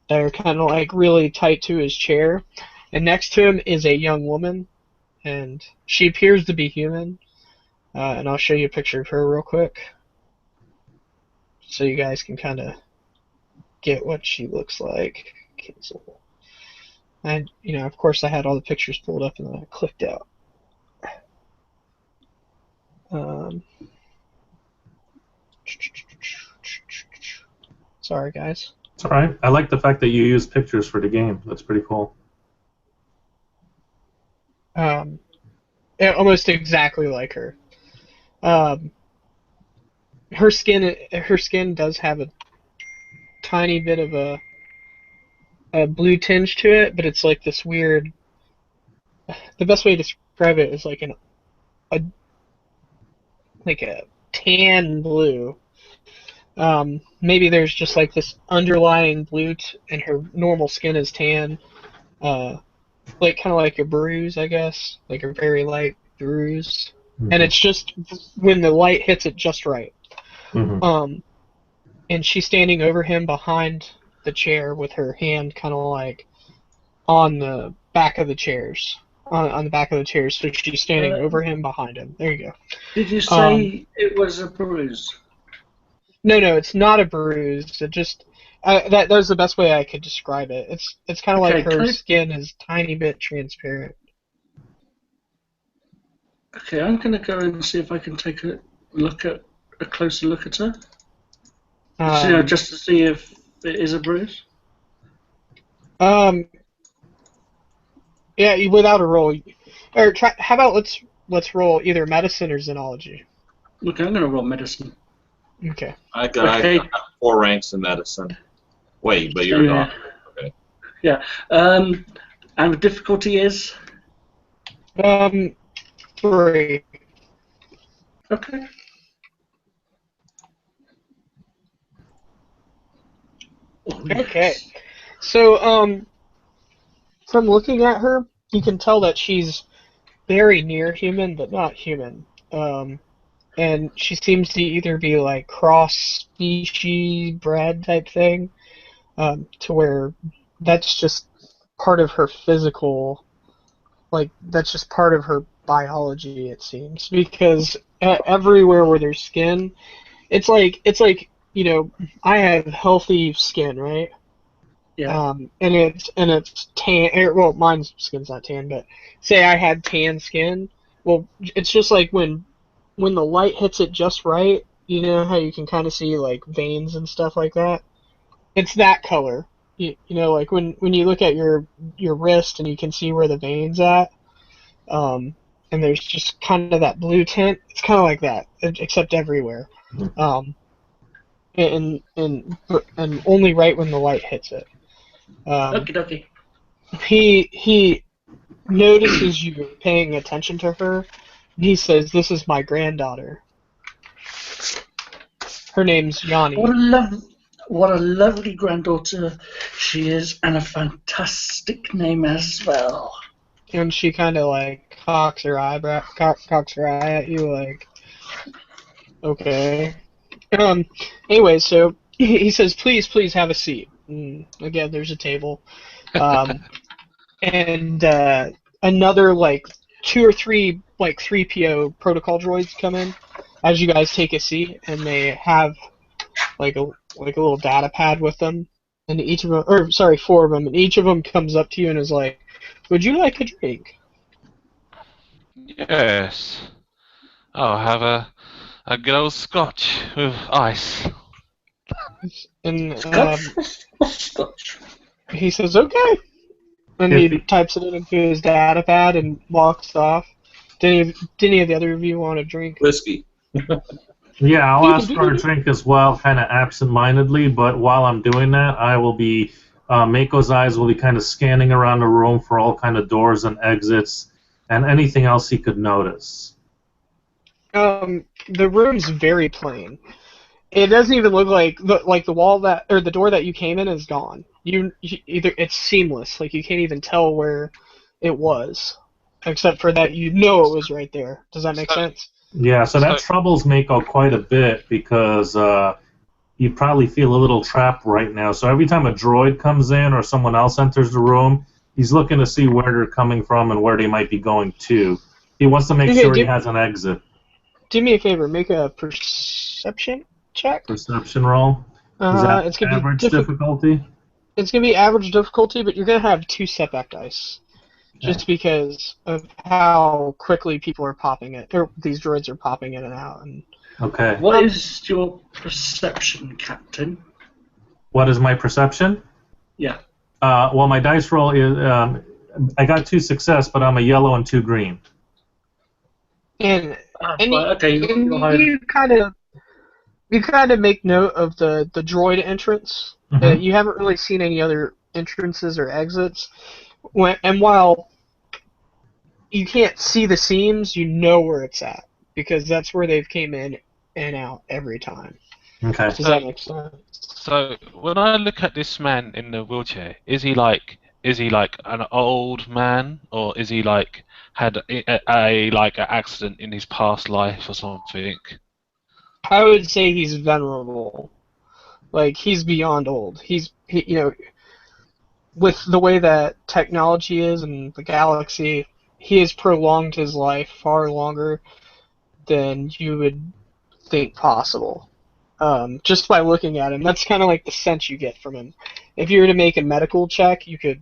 that are kind of like really tight to his chair. And next to him is a young woman, and she appears to be human. And I'll show you a picture of her real quick, so you guys can kind of get what she looks like. Kessel. And of course, I had all the pictures pulled up, and then I clicked out. Sorry, guys. It's all right. I like the fact that you use pictures for the game. That's pretty cool. Almost exactly like her. Her skin does have a tiny bit of a blue tinge to it, but it's like this weird. The best way to describe it is like a tan blue. Maybe there's just like this underlying blue, and her normal skin is tan. Like kind of like a bruise, I guess, like a very light bruise, and it's just when the light hits it just right. Mm-hmm. And she's standing over him behind the chair with her hand kind of like on the back of the chairs, on the back of the chairs. So she's standing over him, behind him. There you go. Did you say it was a bruise? No, it's not a bruise. It just that was the best way I could describe it. It's kind of like her skin is tiny bit transparent. Okay, I'm gonna go and see if I can take a closer look at her. Just to see if it is a bruise. Yeah, without a roll, or try. How about let's roll either medicine or xenology. Okay, I'm gonna roll medicine. Okay. I got 4 ranks in medicine. Wait, but you're not. Okay. Yeah. And the difficulty is? 3. Okay. Oh, yes. Okay. So, from looking at her, you can tell that she's very near human, but not human. And she seems to either be like cross-species bred type thing, to where that's just part of her physical, like that's just part of her biology, it seems, because everywhere where there's skin, it's like I have healthy skin, right? Yeah. And it's tan. Well, mine's skin's not tan, but say I had tan skin. Well, it's just like when the light hits it just right. You know how you can kind of see like veins and stuff like that. It's that color. Like when you look at your wrist and you can see where the veins at. And there's just kind of that blue tint. It's kind of like that, except everywhere. And only right when the light hits it. Okie dokie. He notices you paying attention to her, and he says, "This is my granddaughter. Her name's Yanni." What a lovely granddaughter she is, and a fantastic name as well. And she kind of like cocks her eye at you, like, okay. Anyway, so he says, "Please have a seat." And again, there's a table. And another like 2 or 3 like 3PO protocol droids come in as you guys take a seat, and they have like a little data pad with them, and each of them, or sorry, 4 of them, and each of them comes up to you and is like, "Would you like a drink?" Yes. I'll have a good old scotch with ice. And Scotch. he says, "Okay." And he types it into his data pad and walks off. Did any of the other of you want a drink? Whiskey. Yeah, I'll ask for a drink as well, kind of absent-mindedly, but while I'm doing that, I will be, Mako's eyes will be kind of scanning around the room for all kind of doors and exits, and anything else he could notice. The room's very plain. It doesn't even look like the wall that or the door that you came in is gone. You either it's seamless, like you can't even tell where it was, except for that you know it was right there. Does that make So, sense? Yeah, so that so troubles Mako quite a bit because you probably feel a little trapped right now. So every time a droid comes in or someone else enters the room, he's looking to see where they're coming from and where they might be going to. He wants to make Okay, sure he has an exit. do me a favor. Make a perception check. Perception roll. Is that It's gonna be average difficulty? It's gonna be average difficulty, but you're gonna have 2 setback dice, Okay. just because of how quickly people are popping it, or these droids are popping in and out. And Okay. What is your perception, Captain? What is my perception? Yeah. Well, my dice roll is I got 2 success, but I'm a yellow and 2 green. and Right, okay, you're higher. you kind of make note of the droid entrance. Mhm. You haven't really seen any other entrances or exits. And while you can't see the seams, you know where it's at because that's where they've came in and out every time. Okay. Does that make sense? So when I look at this man in the wheelchair, is he like an old man, or is he like had a like an accident in his past life or something? I would say he's venerable. Like he's beyond old. With the way that technology is and the galaxy, he has prolonged his life far longer than you would think possible. Just by looking at him, that's kind of like the sense you get from him. If you were to make a medical check, you could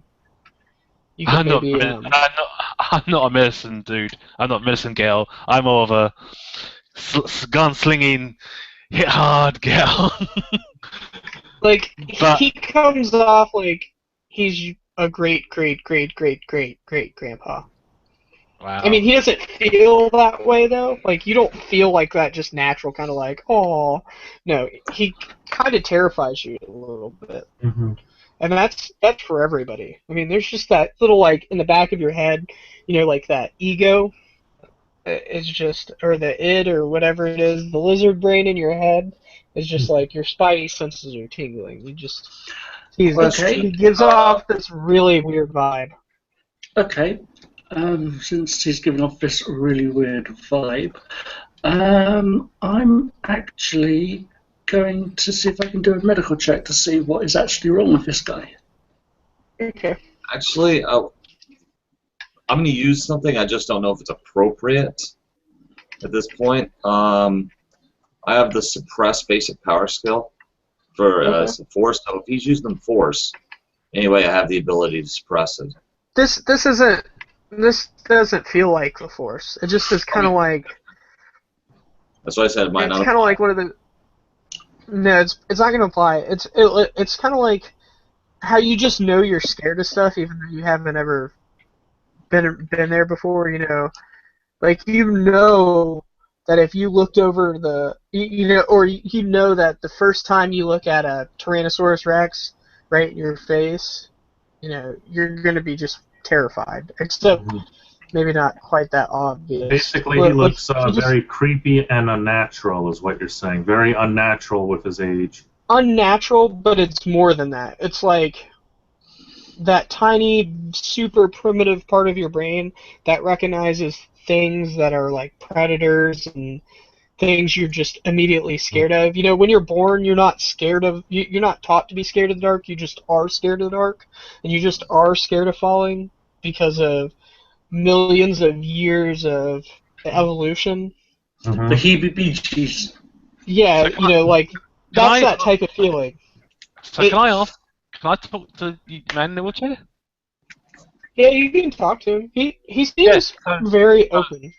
I'm not, maybe I'm not a medicine dude. I'm not a medicine girl. I'm more of a gunslinging, hit hard girl. like But he comes off like he's a great grandpa. I wow, mean, he doesn't feel that way though. Like you don't feel like that just natural kind of like, oh, no. He kind of terrifies you a little bit, Mhm. and that's for everybody. I mean, there's just that little like in the back of your head, like that ego. Is just or the id or whatever it is, the lizard brain in your head is just like your spidey senses are tingling. He Okay. gives off this really weird vibe. Okay. Since he's giving off this really weird vibe, I'm actually going to see if I can do a medical check to see what is actually wrong with this guy. Okay. Actually, I'm going to use something. I just don't know if it's appropriate at this point. I have the suppress basic power skill for force. So if he's using force, anyway, I have the ability to suppress it. This doesn't feel like the Force. It just is kind of like That's why I said it might it's not kind of apply. like one of the no, it's not gonna apply. It's kind of like how you just know you're scared of stuff even though you haven't ever been there before. Like you know that if you looked over or you know that the first time you look at a Tyrannosaurus Rex right in your face, you're gonna be just terrified. Except Mhm. maybe not quite that obvious. Basically, he Like looks he just very creepy and unnatural, is what you're saying. Very unnatural with his age. unnatural, but it's more than that. It's like that tiny, super primitive part of your brain that recognizes things that are like predators and things you're just immediately scared of. When you're born, you're not scared of you're not taught to be scared of the dark. You just are scared of the dark, and you just are scared of falling because of millions of years of evolution. The Mhm. heebie-jeebies. Yeah, so can that's I? that type of feeling. So It, can I ask? Can I talk to the man in the wheelchair? yeah, you can talk to him. He Yes. seems very open.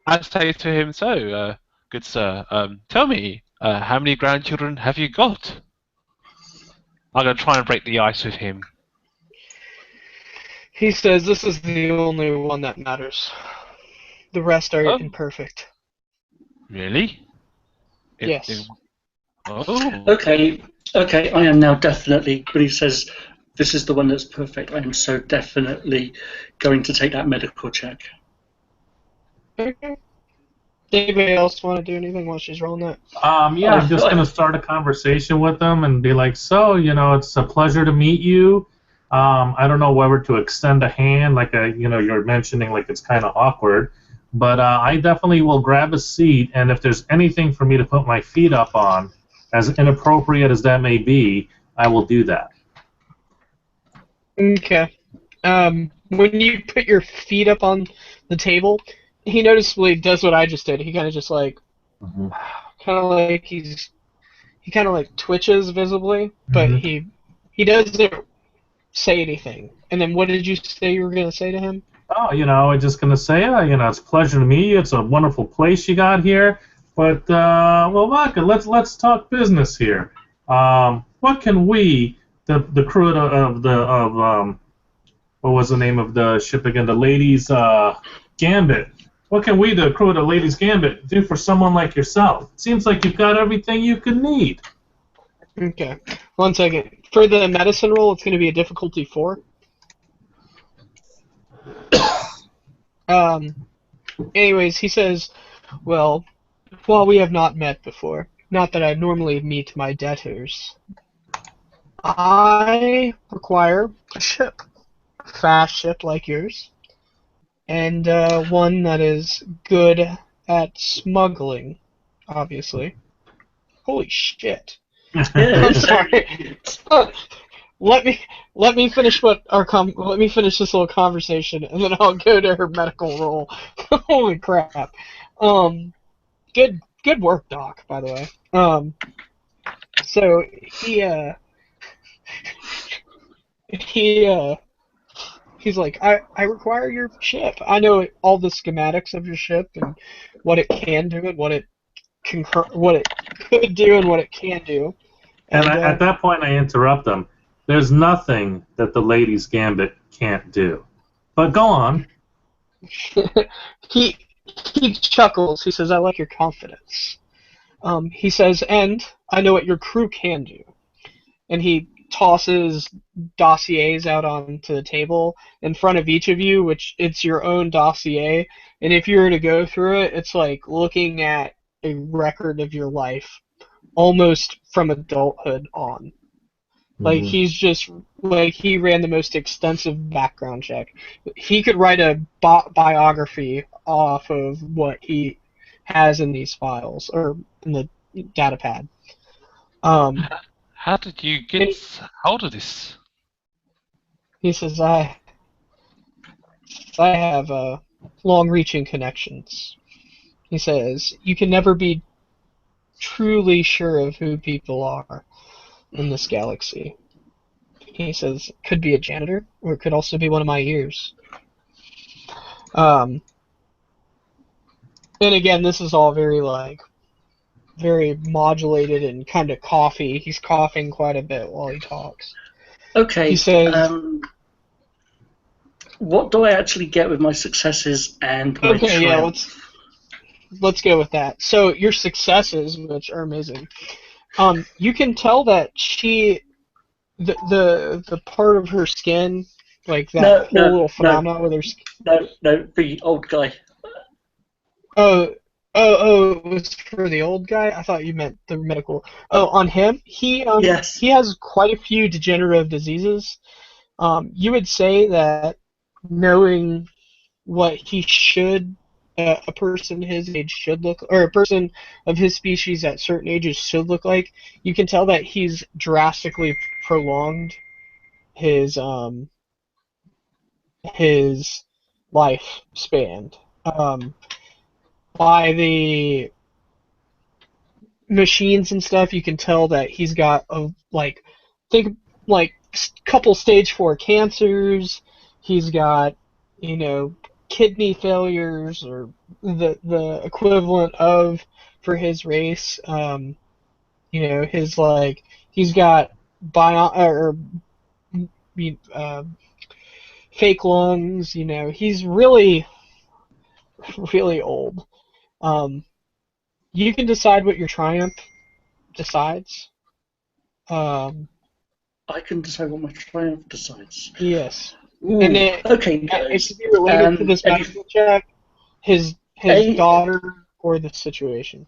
I say to him, so, good sir, tell me, how many grandchildren have you got? I'm gonna try and break the ice with him. He says this is the only one that matters. The rest are Oh, imperfect. really? Yes. Oh, Okay, I am now definitely, but he says, this is the one that's perfect. I am so definitely going to take that medical check. Okay. Anybody else want to do anything while she's rolling that? Yeah, I'm just going to start a conversation with them and be like, so, it's a pleasure to meet you. I don't know whether to extend a hand, like you're mentioning, like it's kind of awkward, but I definitely will grab a seat, and if there's anything for me to put my feet up on, as inappropriate as that may be, I will do that. Okay. When you put your feet up on the table, he noticeably does what I just did. He kind of just like, Mm-hmm. kind of like he kind of like twitches visibly, but Mm-hmm. he doesn't say anything. And then what did you say you were gonna say to him? Oh, I'm just going to say, it's a pleasure to meet you. It's a wonderful place you got here. But, well, look, let's talk business here. What can we, the crew of what was the name of the ship again? The Ladies Gambit. What can we, the crew of the Ladies Gambit, do for someone like yourself? It seems like you've got everything you could need. Okay. 1 second. For the medicine roll, it's gonna be a difficulty 4. Anyways, he says, well, while we have not met before, not that I normally meet my debtors, I require a ship. A fast ship like yours, and one that is good at smuggling, obviously. Holy shit. I'm sorry. let me let me finish let me finish this little conversation, and then I'll go to her medical role. Holy crap. Good work, Doc, by the way. So he he's like, I require your ship. I know all the schematics of your ship and what it can do and what it could do and what it can do. And And at that point, I interrupt them. There's nothing that the Ladies Gambit can't do. But go on. he he chuckles. He says, I like your confidence. He says, and I know what your crew can do. And he tosses dossiers out onto the table in front of each of you, which it's your own dossier. And if you were to go through it, it's like looking at a record of your life, almost from adulthood on. Like Mm-hmm. he's just like he ran the most extensive background check. He could write a biography off of what he has in these files or in the data pad. How did you And get hold of this? he says, I have long-reaching connections. He says, you can never be truly sure of who people are in this galaxy. He says, could be a janitor, or it could also be one of my ears. And again, this is all very modulated and kind of coughy. He's coughing quite a bit while he talks. Okay. He says, what do I actually get with my successes and my okay, yeah, triumphs? let's go with that. So your successes, which are amazing, you can tell that the part of her skin, like that whole little phenomenon with her skin. No, the old guy. Oh, it was for the old guy? I thought you meant the medical. Oh, on him, Yes. he has quite a few degenerative diseases. You would say that knowing what he should, a person his age should look, or a person of his species at certain ages should look like, you can tell that he's drastically prolonged his lifespan. By the machines and stuff, you can tell that he's got think like couple stage 4 cancers. He's got kidney failures or the equivalent of for his race. His he's got uh, fake lungs. He's really really old. Um, you can decide what your triumph decides. I can decide what my triumph decides. Yes. Ooh, And okay, it guys. should be related to this Any, medical check. His a, daughter or the situation?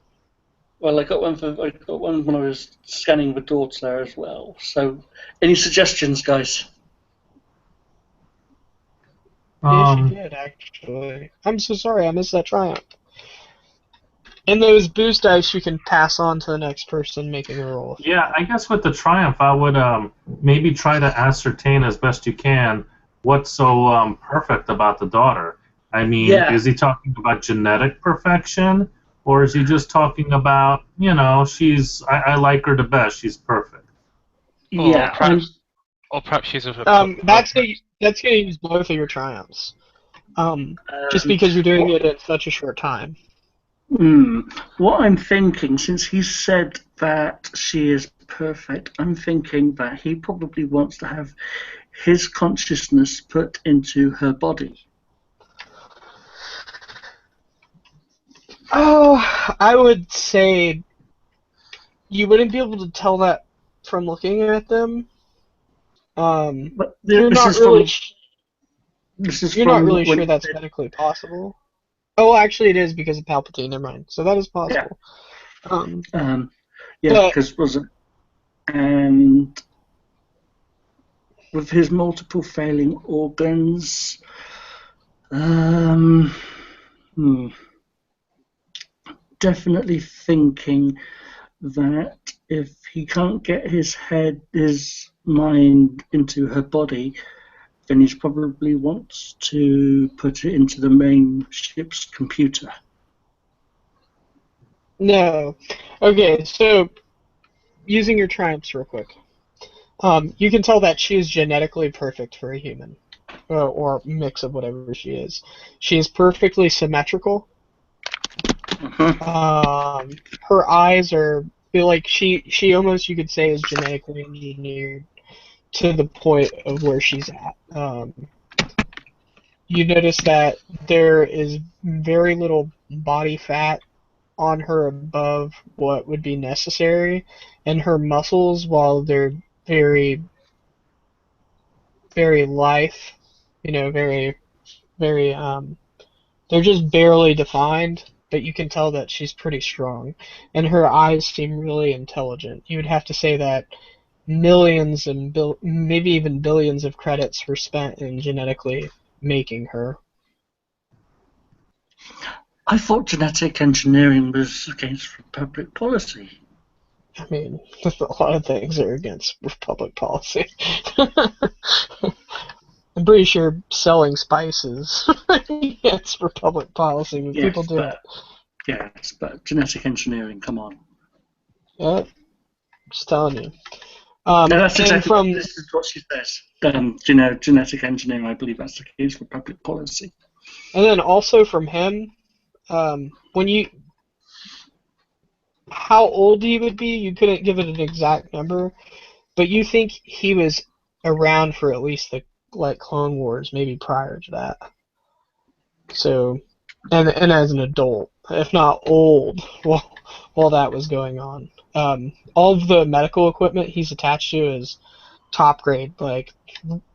Well, I got one when I was scanning the daughter as well. So, any suggestions, guys? If you Um, did, actually. I'm so sorry, I missed that triumph. And those boost dice you can pass on to the next person making a roll. yeah, I guess with the triumph, I would maybe try to ascertain as best you can what's so perfect about the daughter. I mean, Yeah. is he talking about genetic perfection, or is he just talking about, I like her the best, she's perfect. Or Yeah, perhaps she's That's gonna use both of your triumphs. Just um, because you're doing what, it in such a short time. what I'm thinking, since he said that she is perfect, I'm thinking that he probably wants to have his consciousness put into her body. Oh, I would say you wouldn't be able to tell that from looking at them. But You're this not is really from this is you're not from really when sure he that's said, medically possible. Oh, actually, it is because of Palpatine. Never mind. So that is yeah, possible. Um, yeah, but because wasn't and with his multiple failing organs, um, hmm, definitely thinking that if he can't get his mind into her body, then he probably wants to put it into the main ship's computer. no. Okay, so using your triumphs real quick. You can tell that she is genetically perfect for a human, or mix of whatever she is. She is perfectly symmetrical. Uh-huh. Her eyes are feel like she almost you could say is genetically engineered to the point of where she's at. You notice that there is very little body fat on her above what would be necessary, and her muscles, while they're very, very lithe, very, very, they're just barely defined, but you can tell that she's pretty strong, and her eyes seem really intelligent. You would have to say that millions and maybe even billions of credits were spent in genetically making her. I thought genetic engineering was against public policy. I mean, a lot of things are against public policy. I'm pretty sure selling spices against for public policy, but people Yes, do it. but genetic engineering, come on. Yeah, just telling you. No, that's And exactly from this is what she says. Genetic engineering, I believe that's the case for public policy. and then also from him, when you how old he would be, you couldn't give it an exact number, but you think he was around for at least the Clone Wars, maybe prior to that. So, and as an adult, if not old, while that was going on. All of the medical equipment he's attached to is top grade. Like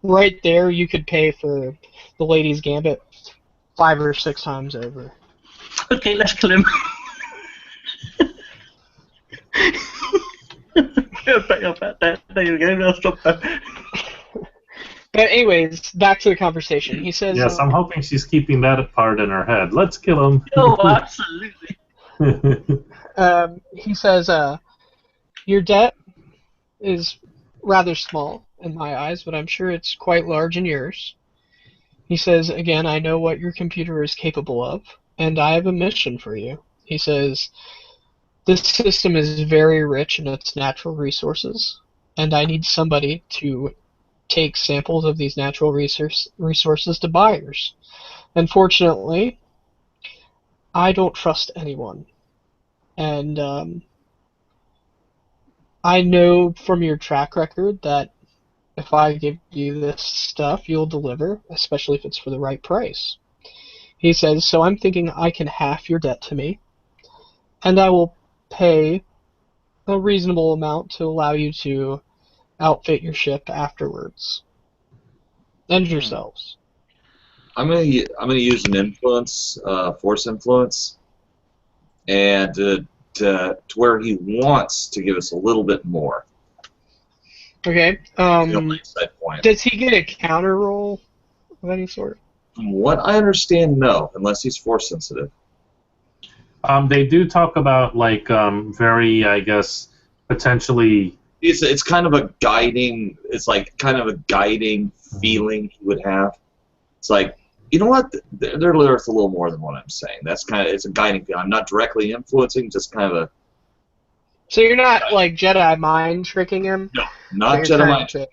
right there, you could pay for the Ladies Gambit 5 or 6 times over. Okay, let's kill him. There you go. I'll stop that. But anyways, back to the conversation. He says, Yes, I'm hoping she's keeping that part in her head. Let's kill him. Oh, absolutely. he says, your debt is rather small in my eyes, but I'm sure it's quite large in yours. He says, again, I know what your computer is capable of, and I have a mission for you. He says, this system is very rich in its natural resources, and I need somebody to take samples of these natural resources to buyers. Unfortunately, I don't trust anyone. And I know from your track record that if I give you this stuff, you'll deliver, especially if it's for the right price. He says, so I'm thinking I can half your debt to me, and I will pay a reasonable amount to allow you to outfit your ship afterwards. And yourselves. I'm gonna use an influence, force influence. and to where he wants to give us a little bit more. Okay. Light side point. Does he get a counter roll of any sort? From what I understand, no, unless he's force sensitive. They do talk about like very, I guess, potentially. It's kind of a guiding. It's like kind of a guiding feeling he would have. It's like, you know what? They're worth a little more than what I'm saying. It's a guiding feeling. I'm not directly influencing, just kind of a. So you're not like Jedi mind tricking him? No, not So Jedi mind. In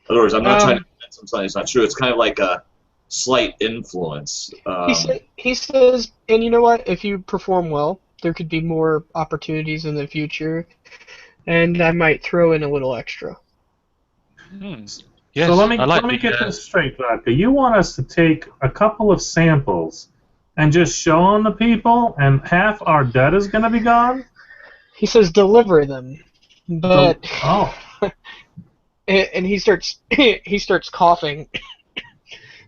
other words, I'm not trying to convince him something that's not true. It's kind of like a slight influence. He says, and you know what? If you perform well, there could be more opportunities in the future, and I might throw in a little extra. Yes, So let me the, get this straight, Vodka. You want us to take a couple of samples and just show them to people, and half our debt is going to be gone? He says deliver them, but and he starts coughing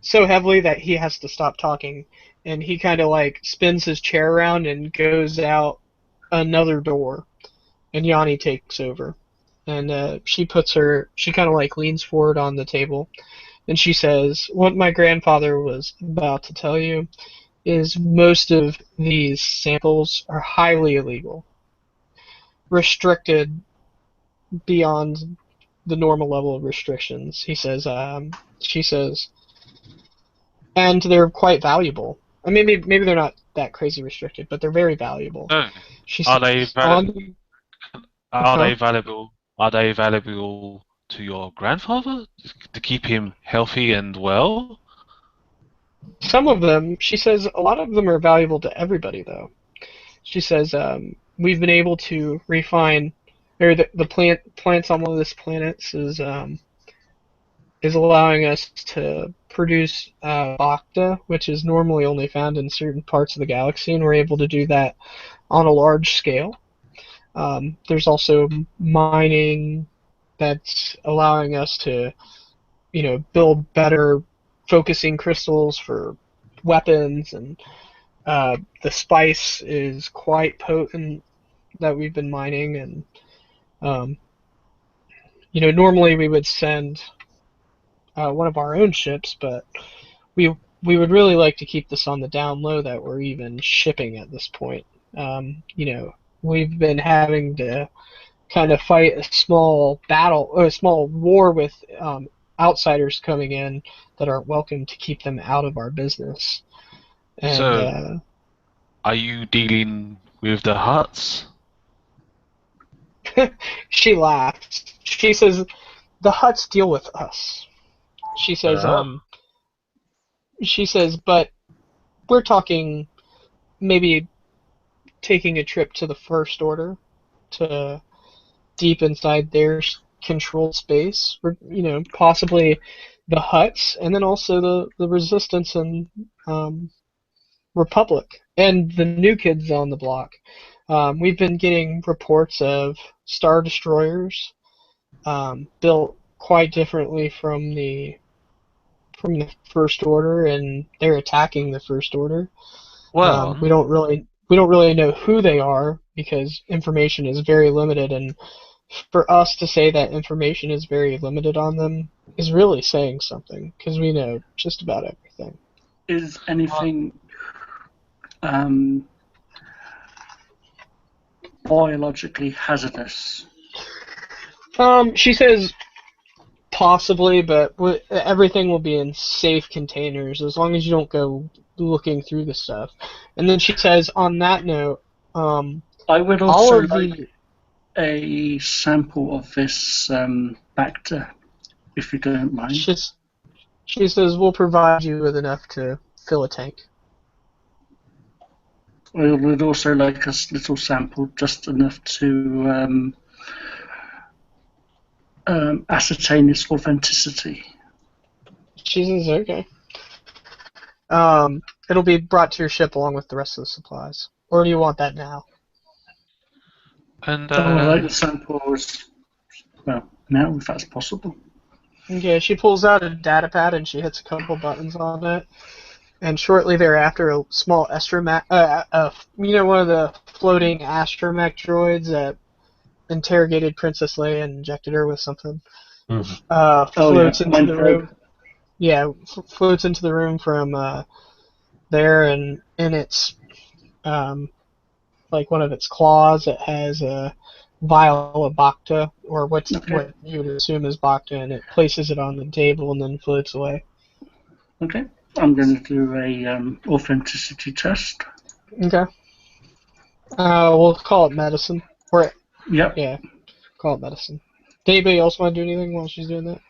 so heavily that he has to stop talking, and he kind of like spins his chair around and goes out another door, and Yanni takes over, and she kind of like leans forward on the table, and she says, "What my grandfather was about to tell you is most of these samples are highly illegal, restricted beyond the normal level of restrictions." She says, and they're quite valuable. I mean, maybe they're not that crazy restricted, but they're very valuable. No. She Are they says, on, Are they valuable? Are they valuable to your grandfather to keep him healthy and well? some of them, she says, a lot of them are valuable to everybody, though. She says, we've been able to refine, or the plants on one of this planets is allowing us to produce bacta, which is normally only found in certain parts of the galaxy, and we're able to do that on a large scale. There's also mining that's allowing us to, build better focusing crystals for weapons, and the spice is quite potent that we've been mining, and normally we would send one of our own ships, but we would really like to keep this on the down low that we're even shipping at this point. We've been having to kind of fight a small battle or a small war with outsiders coming in that aren't welcome to keep them out of our business. And So, are you dealing with the Huts? she laughs. She says, "The Huts deal with us." She says, but we're talking maybe taking a trip to the First Order, to deep inside their controlled space, or possibly the Huts, and then also the Resistance and Republic, and the new kids on the block. We've been getting reports of Star Destroyers built quite differently from the First Order, and they're attacking the First Order. Well, we don't really know who they are because information is very limited, and for us to say that information is very limited on them is really saying something, because we know just about everything. Is anything biologically hazardous? She says possibly, but everything will be in safe containers as long as you don't go looking through the stuff. And then she says, on that note, I would also like a sample of this bacta, if you don't mind. She says, we'll provide you with enough to fill a tank. I would also like a little sample, just enough to ascertain its authenticity. She says, okay. It'll be brought to your ship along with the rest of the supplies. Or do you want that now? And I would like the samples, well, now if that's possible. Okay, she pulls out a data pad and she hits a couple buttons on it. And shortly thereafter, a small one of the floating astromech droids that interrogated Princess Leia and injected her with something. Mhm. Oh Floats yeah, into mind the probe. room. Yeah, floats into the room from there, and in its like one of its claws, it has a vial of Bacta, or Okay. what you would assume is Bacta, and it places it on the table and then floats away. Okay. I'm going to do a authenticity test. Okay. We'll call it medicine. Or Yep. yeah, call it medicine. Did anybody else want to do anything while she's doing that?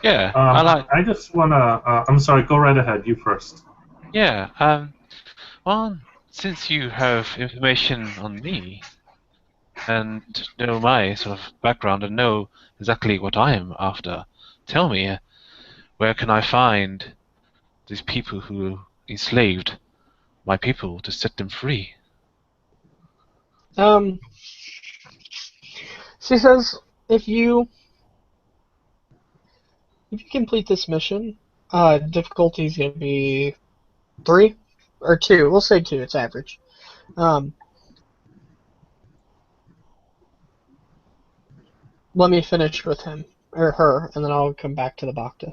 Yeah, I like. I just wanna. I'm sorry. Go right ahead. You first. Yeah. Well, since you have information on me and know my sort of background and know exactly what I am after, tell me, where can I find these people who enslaved my people to set them free? Um, she says if you complete this mission, difficulty is going to be 3 or 2. We'll say 2. It's average. Let me finish with him or her, and then I'll come back to the Bacta.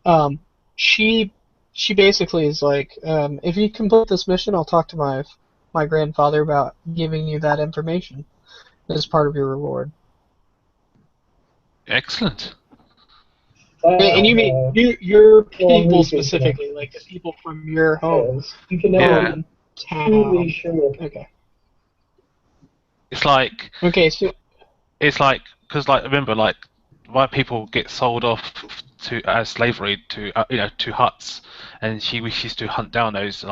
Um, she she basically is like, if you complete this mission, I'll talk to my grandfather about giving you that information as part of your reward. Excellent. And you mean your people specifically, like the people from your homes, Yeah. town. Okay. It's like Okay. So because remember why people get sold off to as slavery to to huts, and she wishes to hunt down those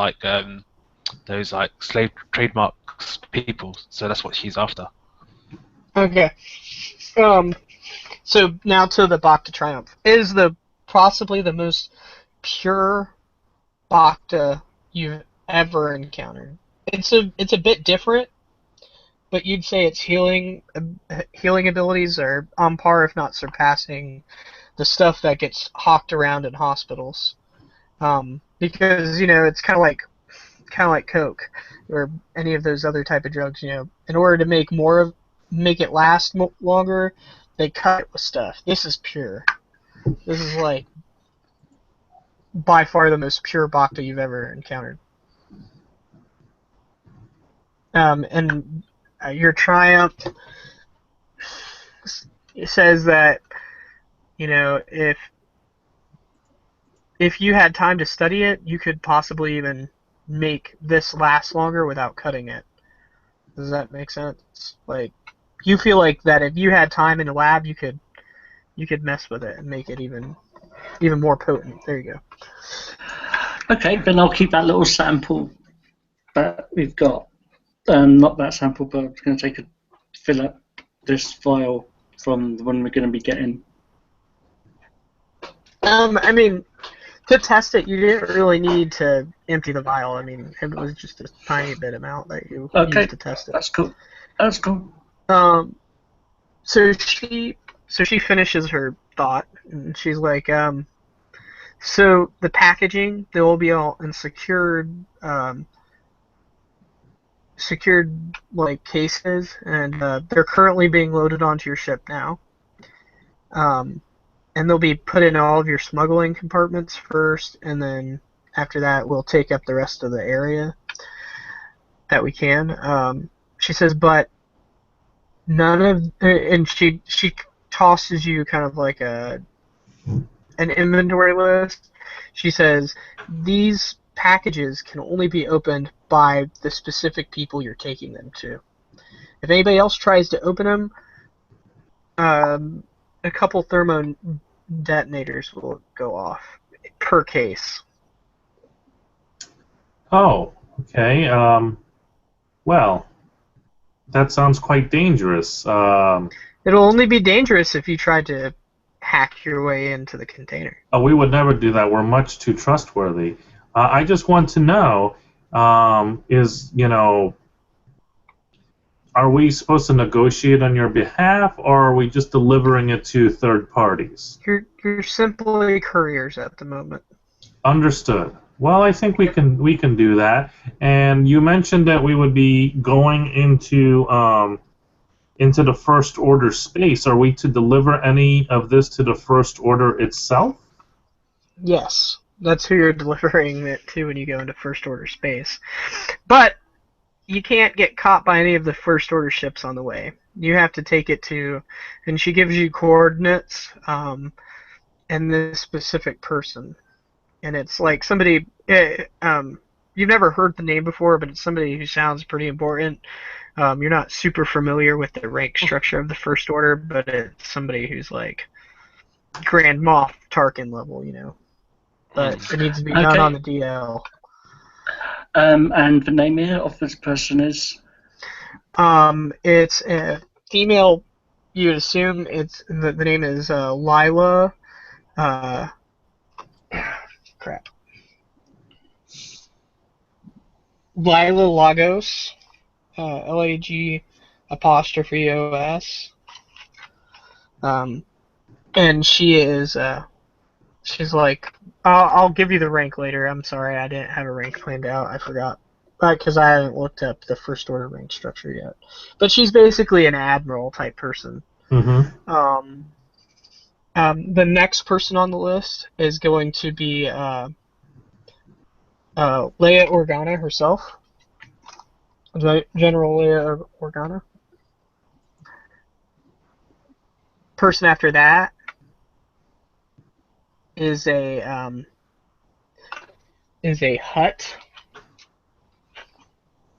slave trademarks people. So that's what she's after. okay. So now to the Bacta Triumph. It is the possibly the most pure Bacta you've ever encountered. It's a bit different, but you'd say its healing abilities are on par, if not surpassing, the stuff that gets hawked around in hospitals. Because it's kind of like Coke or any of those other type of drugs. In order to make it last longer, they cut it with stuff. This is pure. This is like by far the most pure Bacta you've ever encountered. And your triumph says that if you had time to study it, you could possibly even make this last longer without cutting it. Does that make sense? Like, you feel like that if you had time in the lab, you could mess with it and make it even more potent. There you go. Okay, then I'll keep that little sample that we've got. Not that sample, but I'm going to fill up this vial from the one we're going to be getting. I mean, to test it, you didn't really need to empty the vial. I mean, it was just a tiny bit amount that you used to test it. That's cool. That's cool. So she finishes her thought, and she's like, so the packaging, they will be all in secured like cases, and they're currently being loaded onto your ship now. And they'll be put in all of your smuggling compartments first, and then after that, we'll take up the rest of the area that we can. She says, but none of, and she tosses you kind of like an inventory list. She says, these packages can only be opened by the specific people you're taking them to. If anybody else tries to open them, a couple thermo detonators will go off per case. Oh, okay. Well, that sounds quite dangerous. It'll only be dangerous if you try to hack your way into the container. Oh, we would never do that. We're much too trustworthy. I just want to know, are we supposed to negotiate on your behalf, or are we just delivering it to third parties? You're simply couriers at the moment. Understood. Well, I think we can do that. And you mentioned that we would be going into the First Order space. Are we to deliver any of this to the First Order itself? Yes, that's who you're delivering it to when you go into First Order space. But you can't get caught by any of the First Order ships on the way. You have to take it to, and she gives you coordinates, and this specific person. And it's like somebody, you've never heard the name before, but it's somebody who sounds pretty important. You're not super familiar with the rank structure of the First Order, but it's somebody who's like Grand Moff Tarkin level, you know. But it needs to be done on Okay. the DL. And the name here of this person is? It's a female. You would assume it's the name is Lila. Uh, crap. Lila Lagos. Lag apostrophe os. And she is she's like, I'll give you the rank later. I'm sorry, I didn't have a rank planned out. I forgot. Because I haven't looked up the First Order rank structure yet. But she's basically an admiral type person. Mm-hmm. The next person on the list is going to be Leia Organa herself. General Leia Organa. Person after that is a Hutt.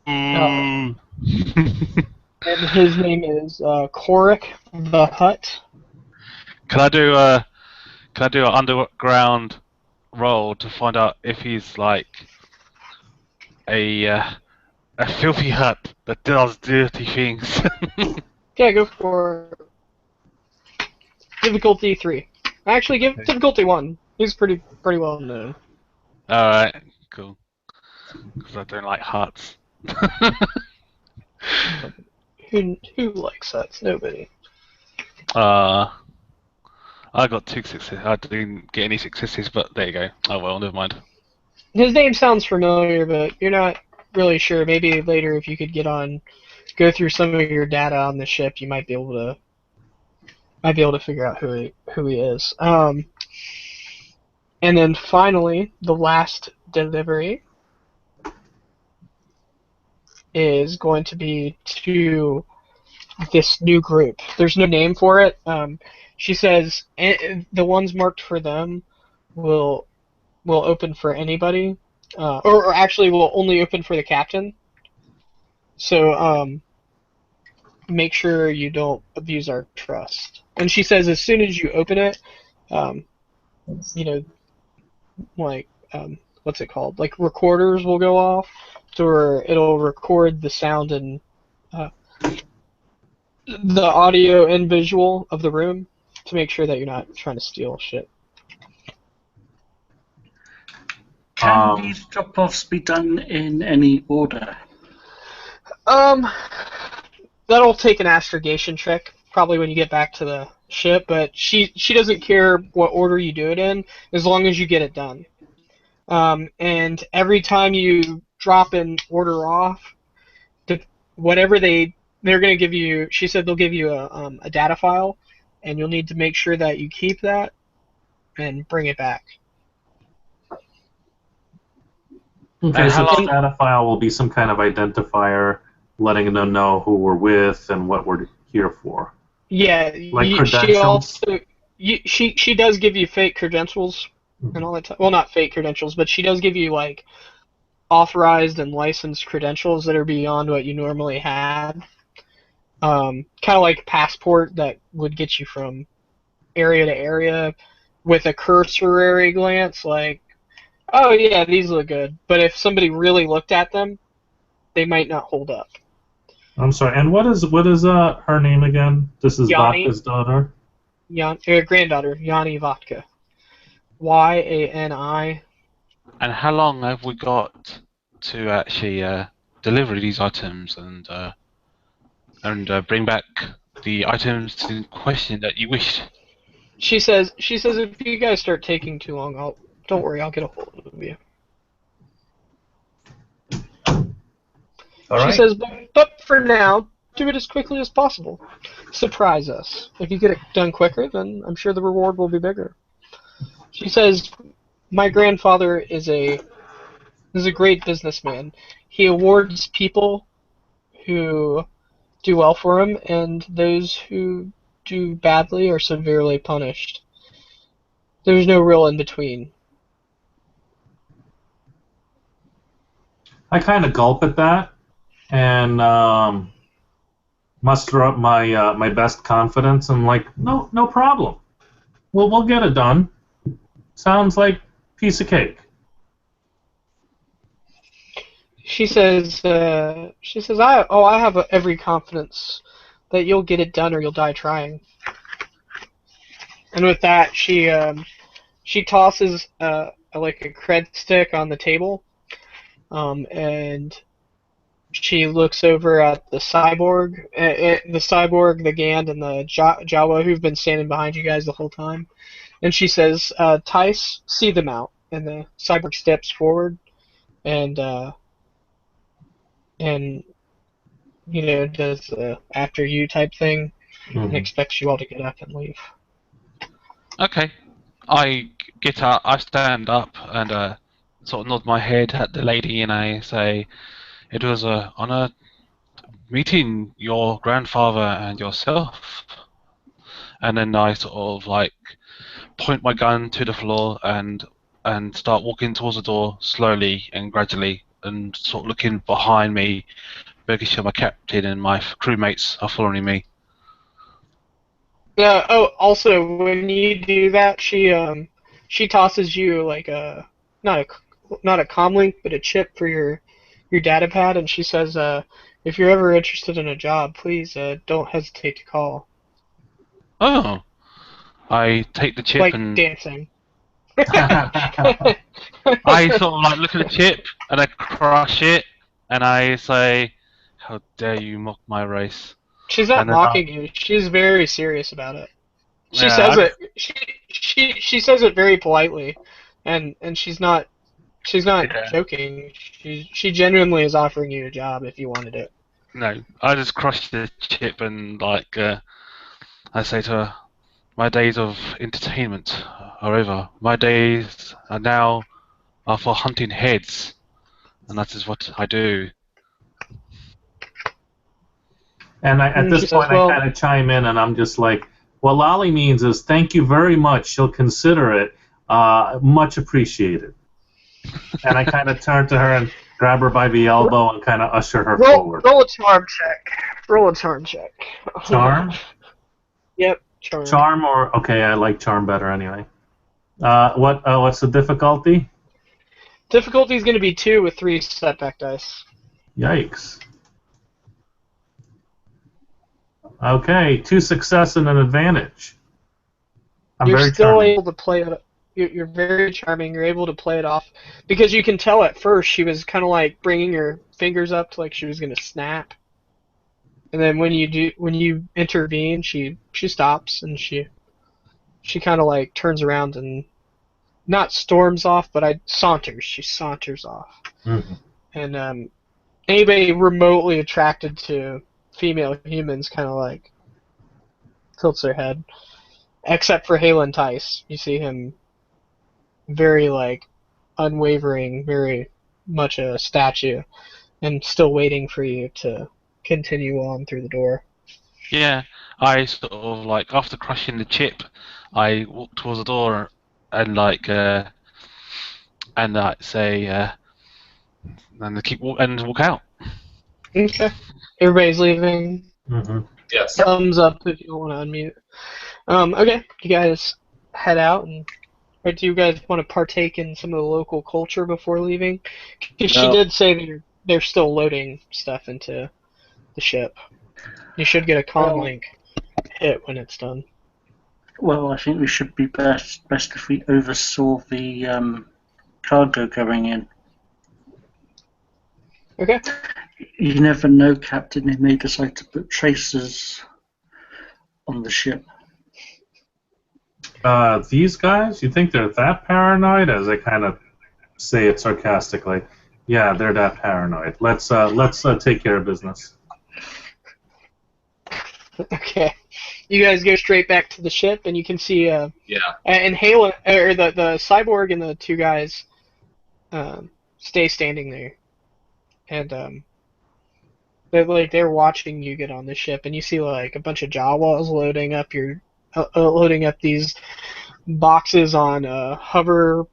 And his name is Korik the Hutt. Can I do an underground roll to find out if he's like a filthy hut that does dirty things? Yeah, go for difficulty 3. Actually, give difficulty 1. He's pretty well known. Alright, cool. Because I don't like huts. Who likes Hutts? Nobody. I got 2 successes. I didn't get any successes, but there you go. Oh well, never mind. His name sounds familiar, but you're not really sure. Maybe later, if you could go through some of your data on the ship, you might be able to figure out who he is. And then finally, the last delivery is going to be to this new group. There's no name for it. She says the ones marked for them will open for anybody, or actually will only open for the captain. So make sure you don't abuse our trust. And she says as soon as you open it, like what's it called? Like recorders will go off, or it'll record the sound and the audio and visual of the room to make sure that you're not trying to steal shit. Can these drop-offs be done in any order? That'll take an astrogation check probably when you get back to the ship, but she doesn't care what order you do it in as long as you get it done. And every time you drop an order off, whatever they're going to give you, she said they'll give you a data file, and you'll need to make sure that you keep that and bring it back. Okay, so how the long- data file will be some kind of identifier letting them know who we're with and what we're here for. Yeah, Like she credentials? also she does give you fake credentials and all that time. Well, not fake credentials, but she does give you like authorized and licensed credentials that are beyond what you normally had. Kind of like a passport that would get you from area to area with a cursory glance, like, oh yeah, these look good. But if somebody really looked at them, they might not hold up. I'm sorry, and what is her name again? This is Yanni. Vodka's daughter? Granddaughter, Yanni Vodka. Yanni. And how long have we got to actually deliver these items and bring back the items in question that you wished? She says if you guys start taking too long, don't worry, I'll get a hold of you. All She right. says, but for now, do it as quickly as possible. Surprise us. If you get it done quicker, then I'm sure the reward will be bigger. She says, my grandfather is a great businessman. He awards people who do well for him, and those who do badly are severely punished. There's no real in between. I kind of gulp at that and muster up my best confidence and like, no problem. We'll get it done. Sounds like piece of cake. She says, I have every confidence that you'll get it done or you'll die trying. And with that, she tosses like a cred stick on the table, and she looks over at the cyborg, the Gand, and the Jawa who've been standing behind you guys the whole time. And she says, Tice, see them out. And the cyborg steps forward and does the after you type thing and Mm-hmm. expects you all to get up and leave. Okay. I get up, I stand up and sort of nod my head at the lady and I say, it was an honor meeting your grandfather and yourself. And then I sort of like point my gun to the floor and start walking towards the door slowly and gradually and sort of looking behind me, making sure my captain and my crewmates are following me. Also, when you do that, she tosses you like a not a not a comlink, but a chip for your data pad, and she says, if you're ever interested in a job, please don't hesitate to call. Oh, I take the chip Like and dancing. I sort of like look at the chip and I crush it and I say, "How dare you mock my race?" She's not And then mocking you. She's very serious about it. She yeah, says it. She says it very politely, and she's not yeah, joking. She genuinely is offering you a job if you wanted it. no, I just crush the chip and like I say to her, "My days of entertainment are over. My days are now are for hunting heads, and that is what I do." And at And this she says, point, I "Well, kind of chime in, and I'm just like, what Lolly means is, thank you very much. She'll consider it. Much appreciated. And I kind of turn to her and grab her by the elbow and kind of usher her forward. roll a charm check. Roll a charm check." Charm? Yep, charm. Charm or... Okay, I like charm better anyway. What's the difficulty? Difficulty is going to be 2 with 3 setback dice. Yikes. Okay, 2 success and an advantage. I'm You're very still charming. able to play it. You're very charming. You're able to play it off because you can tell at first she was kind of like bringing her fingers up to like she was gonna snap, and then when you intervene, she stops and she kind of like turns around and not storms off, but she saunters off, Mm-hmm. and anybody remotely attracted to female humans kind of like tilts their head, except for Halen Tice. You see him very like unwavering, very much a statue, and still waiting for you to continue on through the door. Yeah, I sort of like after crushing the chip, I walk towards the door and like and say and walk out. Okay. Everybody's leaving. Mm-hmm. Yes. Thumbs up if you want to unmute. Okay, you guys head out, or do you guys want to partake in some of the local culture before leaving? 'Cause she No. did say they're still loading stuff into the ship. You should get a comm link hit when it's done. Well, I think we should be best if we oversaw the cargo going in. Okay. You never know, Captain. They may decide to put tracers on the ship. These guys, you think they're that paranoid? As I kind of say it sarcastically. Yeah, they're that paranoid. Let's take care of business. Okay. You guys go straight back to the ship, and you can see Yeah. and Halo or the cyborg and the two guys stay standing there, and they're watching you get on the ship, and you see like a bunch of Jawas loading up these boxes on a hover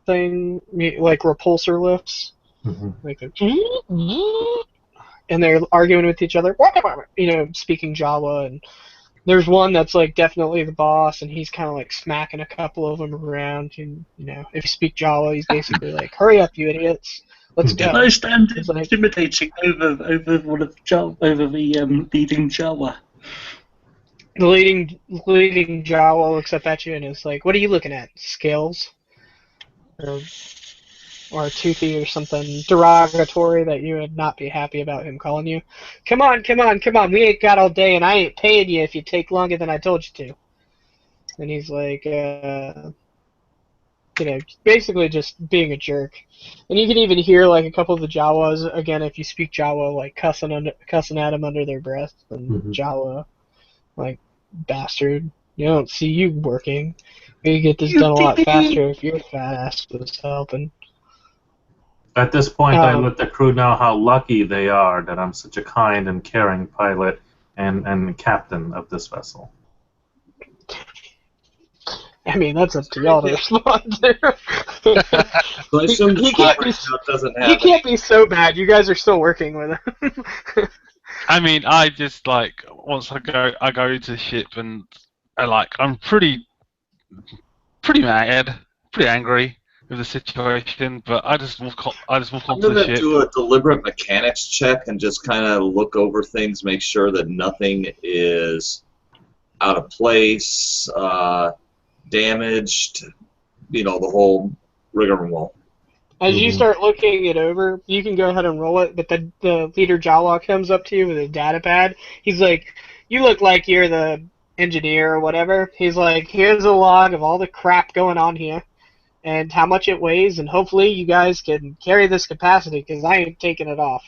thing, like repulsor lifts, Mm-hmm. like and they're arguing with each other, speaking Jawa, and there's one that's like definitely the boss, and he's kind of like smacking a couple of them around, and if you speak Jawa, he's basically like, "Hurry up, you idiots, let's Mhm. go." Can I stand It's like, intimidating over one of over the leading Jawa? the leading Jawa looks up at you and is like, "What are you looking at? Scales? Or toothy or something derogatory that you would not be happy about him calling you? Come on, come on, come on. We ain't got all day, and I ain't paying you if you take longer than I told you to." And he's like, basically just being a jerk. And you can even hear like a couple of the Jawas, again, if you speak Jawa, like cussing at him under their breath, and Mhm. Jawa, like, "Bastard, you don't see you working. We could get this You done a lot did. faster if your fat ass was helping." At this point, I Um, let the crew know how lucky they are that I'm such a kind and caring pilot and captain of this vessel. I mean, that's up to y'all to respond to. So I assume the He can't story be. now doesn't He have can't be so bad. You guys are still working with him. I mean, I just like once I go into the ship and I'm pretty mad, pretty angry with the situation, but I just walk I'm onto the going to ship. do a deliberate mechanics check and just kind of look over things, make sure that nothing is out of place, damaged, the whole rigmarole. As you Mhm. start looking it over, you can go ahead and roll it, but the leader Jawa comes up to you with a data pad. He's like, "You look like you're the engineer or whatever." He's like, "Here's a log of all the crap going on here, and how much it weighs, and hopefully you guys can carry this capacity, because I ain't taking it off."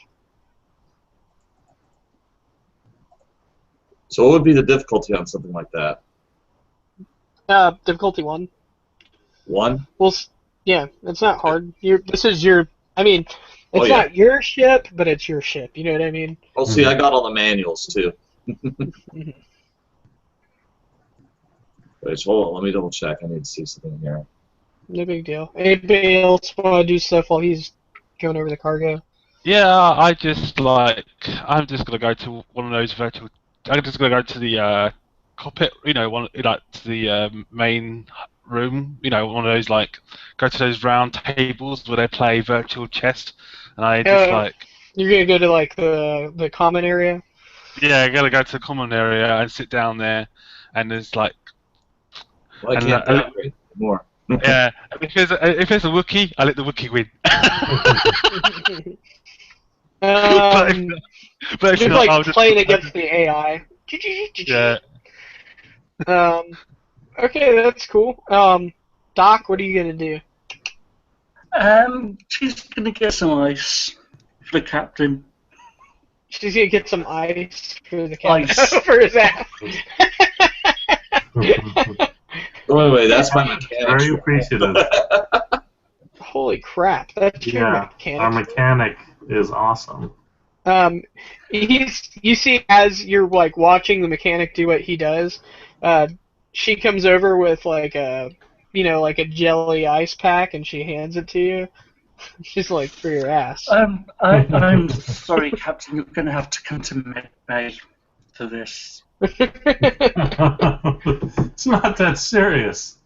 So what would be the difficulty on something like that? Difficulty 1. One? Well, yeah, it's not hard. This is your. I mean, Oh, it's yeah. not your ship, but it's your ship. You know what I mean? Well, see, I got all the manuals, too. Mhm. Wait, hold on, let me double check. I need to see something here. No big deal. Anybody else want to do stuff while he's going over the cargo? Yeah, I'm just gonna go to one of those virtual. I'm just gonna go to the cockpit, to the main room, one of those go to those round tables where they play virtual chess, and I just Uh, you're gonna go to like the common area. yeah, I gotta go to the common area and sit down there, and there's Well, I and can't downgrade more. yeah, if there's a Wookiee, I let the Wookiee win. but if, um, but if just not, like I'll just playing against the AI. yeah. Okay, that's cool. Doc, what are you gonna do? She's gonna get some ice for the captain. She's gonna get some ice for the cat Ice. for his ass. So anyway, that's my mechanics. Very appreciative. Holy crap, that's your Yeah, our mechanics. mechanic is awesome. You see as you're like watching the mechanic do what he does, she comes over with like like a jelly ice pack, and she hands it to you. She's like, "For your ass." I'm sorry, Captain. You're gonna have to come to med bay for this. It's not that serious.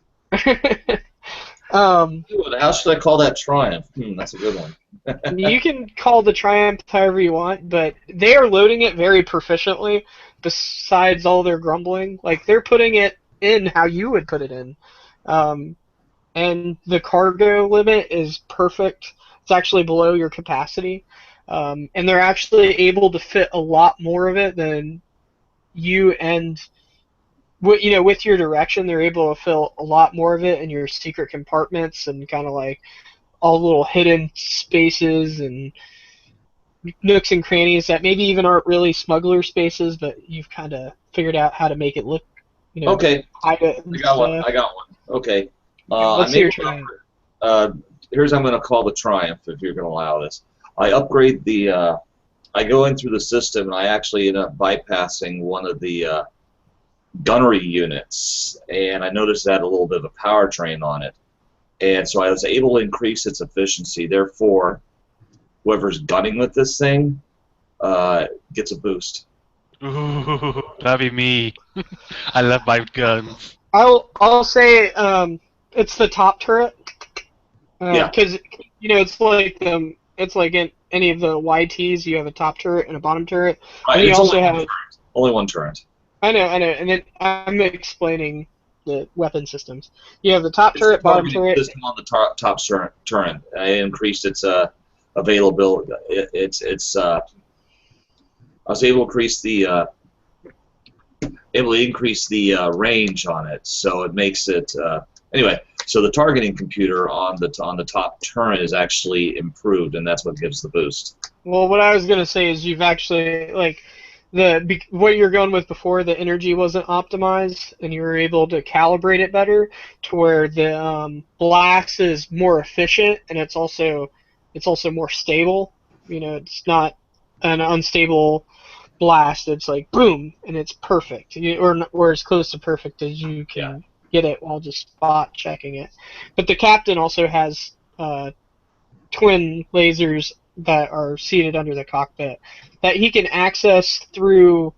um, How should I call that triumph? That's a good one. you can call the Triumph however you want, but they are loading it very proficiently. Besides all their grumbling, like they're putting it in how you would put it in. And the cargo limit is perfect. It's actually below your capacity, and they're actually able to fit a lot more of it than you and with your direction. They're able to fill a lot more of it in your secret compartments and kind of like all the little hidden spaces and nooks and crannies that maybe even aren't really smuggler spaces, but you've kind of figured out how to make it look, Okay, hide it and I got one. stuff. I got one. Okay. Let's I'm see your able to trying. here's what I'm going to call the triumph, if you're going to allow this. I upgrade the. I go in through the system, and I actually end up bypassing one of the gunnery units, and I noticed that had a little bit of a powertrain on it, and so I was able to increase its efficiency. Therefore, whoever's gunning with this thing gets a boost. Ooh, that'd be me. I love my guns. I'll say it's the top turret. Yeah. Because it's like in any of the YTs, you have a top turret and a bottom turret, and you It's also only one have. turret. Only one turret. I know, and then I'm explaining the weapon systems. You have the top It's the turret, bottom targeting turret. system on the top turret. I increased its availability. I was able to increase the range on it, so it makes it anyway. So the targeting computer on the top turret is actually improved, and that's what gives the boost. Well, what I was gonna say is you've actually what you're going with before, the energy wasn't optimized, and you were able to calibrate it better to where the blast is more efficient, and it's also more stable. It's not an unstable blast. It's like boom, and it's perfect, or as close to perfect as you can get it while just spot checking it. But the captain also has twin lasers that are seated under the cockpit that he can access through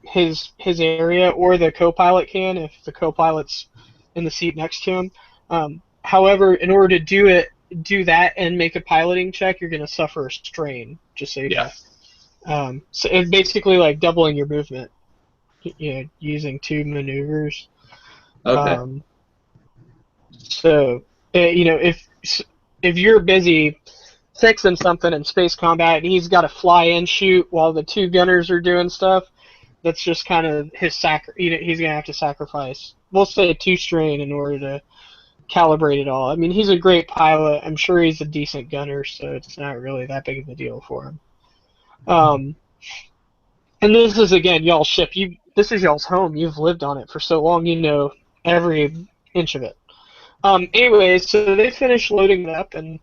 his area, or the co-pilot can if the co-pilot's in the seat next to him. However, in order to do that and make a piloting check, you're going to suffer a strain, just so you know. So it's basically like doubling your movement, using two maneuvers. Okay. So, if you're busy fixing something in space combat and he's got to fly and shoot while the two gunners are doing stuff, that's just kind of his he's gonna have to sacrifice, we'll say, 2 strain in order to calibrate it all. I mean, he's a great pilot. I'm sure he's a decent gunner, so it's not really that big of a deal for him. And this is, again, y'all's ship. This is y'all's home. You've lived on it for so long. You know every inch of it. Anyway, so they finish loading it up, and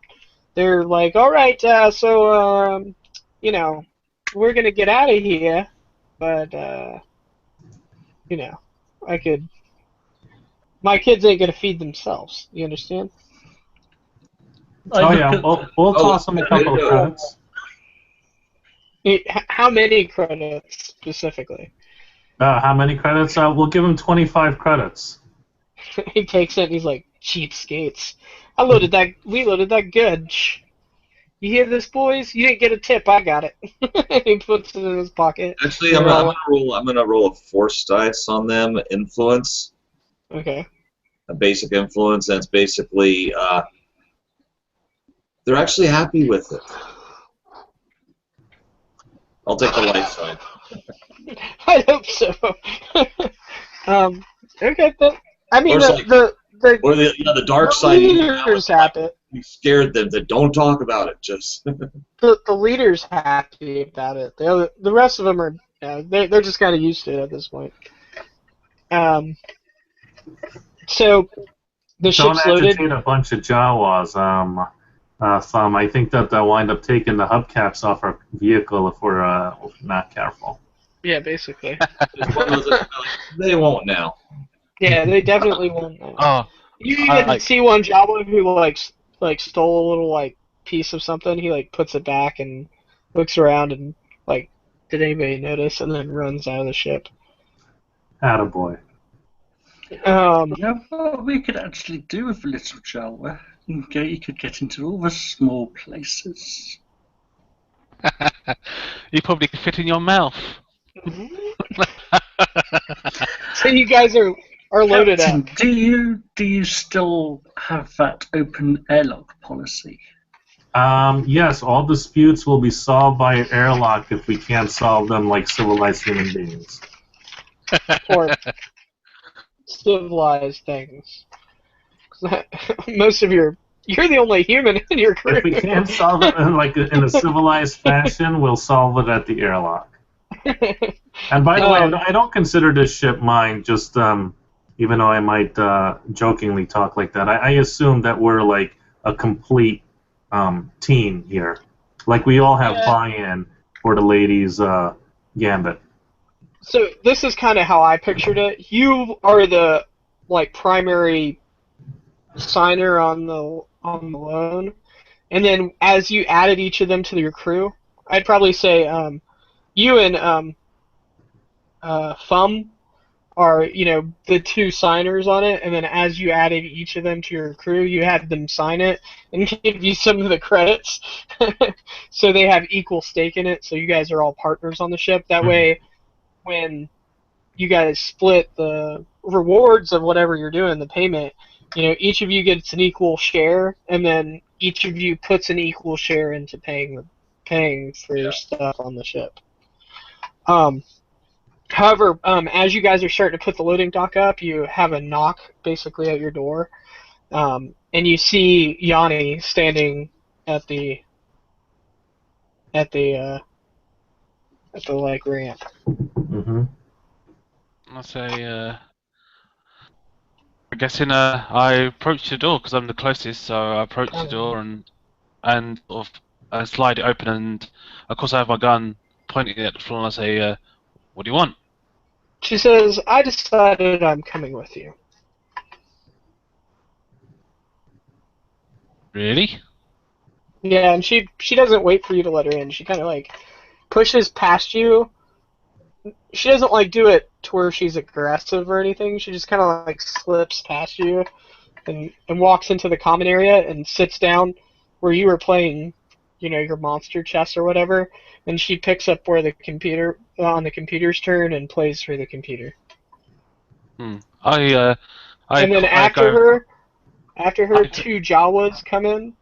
they're like, all right, so we're going to get out of here, but, my kids ain't going to feed themselves. You understand? Oh yeah, we'll toss them a couple of credits. How many credits, specifically? How many credits? We'll give him 25 credits. He takes it, and he's like, cheapskates. We loaded that good. Shh. You hear this, boys? You didn't get a tip. I got it. He puts it in his pocket. Actually, I'm gonna roll a force dice on them. Influence. Okay. A basic influence, and it's basically they're actually happy with it. I'll take the light side. I hope so. Okay, but I mean the dark side. Leader's happy. We scared them. That don't talk about it. Just the leader's happy about it. The rest of them are they're just kind of used to it at this point. So the ship's loaded. Don't agitate a bunch of Jawas. I think that they'll wind up taking the hubcaps off our vehicle if we're not careful. Yeah, basically. They won't now. Yeah, they definitely won't now. Oh, You even see one Jawa who like stole a little piece of something. He puts it back and looks around and did anybody notice? And then runs out of the ship. Attaboy. What we could actually do with a little Jawa, you could get into all the small places. you probably could fit in your mouth. So you guys are loaded Captain, up. Do you still have that open airlock policy? Yes, all disputes will be solved by airlock if we can't solve them like civilized human beings. Or civilized things. Most of you're the only human in your crew. If we can't solve it in a civilized fashion, we'll solve it at the airlock. And by the way, I don't consider this ship mine. Just even though I might jokingly talk like that, I assume that we're like a complete team here. Like we all have buy-in for the ladies' gambit. So this is kind of how I pictured it. You are the primary signer on the loan, and then as you added each of them to your crew, I'd probably say you and Thumb are the two signers on it, and then as you added each of them to your crew, you had them sign it and give you some of the credits, so they have equal stake in it. So you guys are all partners on the ship. That way, when you guys split the rewards of whatever you're doing, the payment, each of you gets an equal share, and then each of you puts an equal share into paying for stuff on the ship. However, as you guys are starting to put the loading dock up, you have a knock basically at your door, and you see Yanni standing at the ramp. Mm-hmm. I say, I guess I approach the door because I'm the closest, so I approach the door and sort of slide it open, and of course I have my gun pointing at the floor, and I say, "What do you want?" She says, "I decided I'm coming with you." Really? Yeah, and she doesn't wait for you to let her in. She kind of pushes past you. She doesn't do it to where she's aggressive or anything. She just kind of slips past you and walks into the common area and sits down where you were playing, your monster chess or whatever. And she picks up where the computer's turn and plays for the computer. And then after her, two Jawas come in,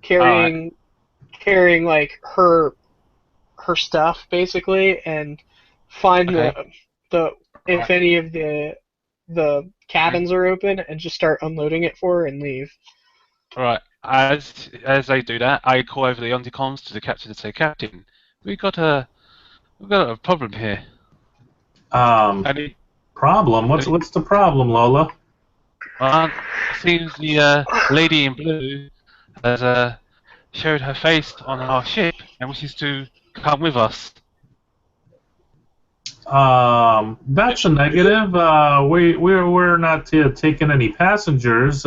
carrying her stuff basically, and find the if any of the cabins are open, and just start unloading it for her and leave. Right. As they do that, I call over the intercoms to the captain and say, "Captain, we've got a problem here." Problem? What's the problem, Lola? It seems the lady in blue has showed her face on our ship and wishes to come with us. That's a negative. We're not taking any passengers.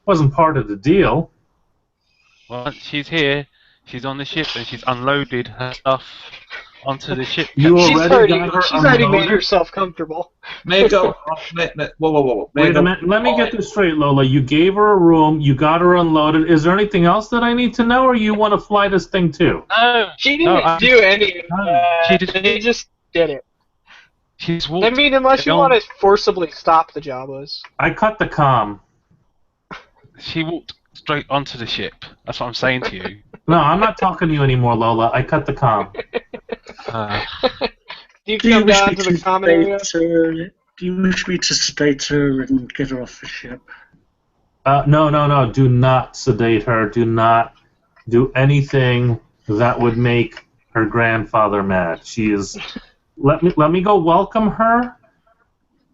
Wasn't part of the deal. Well, she's here. She's on the ship and she's unloaded her stuff onto the ship. You She's already got her already made unloaded? herself comfortable. Mako, whoa. Wait a minute. Let me get this straight, Lola. You gave her a room. You got her unloaded. Is there anything else that I need to know, or you want to fly this thing too? No, she didn't do any of that. They just did it. She's walked. I mean, unless you want to forcibly stop the Jawas. I cut the comm. She walked straight onto the ship. That's what I'm saying to you. No, I'm not talking to you anymore, Lola. I cut the comm. Do you come down to the common area? Do you wish me to sedate her and get her off the ship? No. Do not sedate her. Do not do anything that would make her grandfather mad. She is. Let me go welcome her,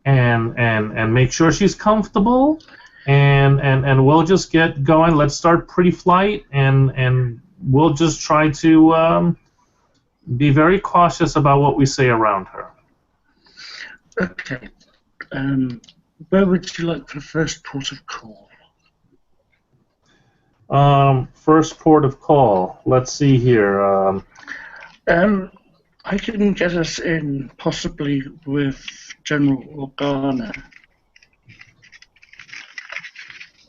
and make sure she's comfortable, and we'll just get going. Let's start pre-flight, and we'll just try to be very cautious about what we say around her. Okay. Where would you like for first port of call? First port of call. Let's see here. I can get us in possibly with General Organa.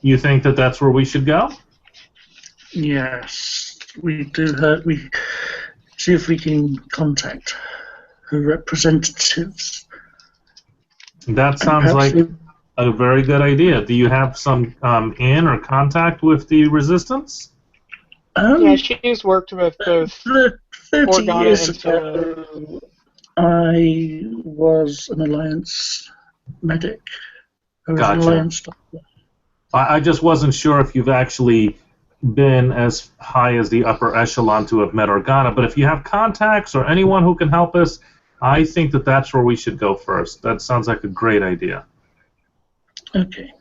You think that that's where we should go? Yes, we do. We see if we can contact her representatives. That sounds like a very good idea. Do you have some in or contact with the Resistance? Yeah, she's worked with both 30 years ago, I was an Alliance medic. I was an Alliance doctor. I just wasn't sure if you've actually been as high as the upper echelon to have met Organa, but if you have contacts or anyone who can help us, I think that that's where we should go first. That sounds like a great idea. Okay.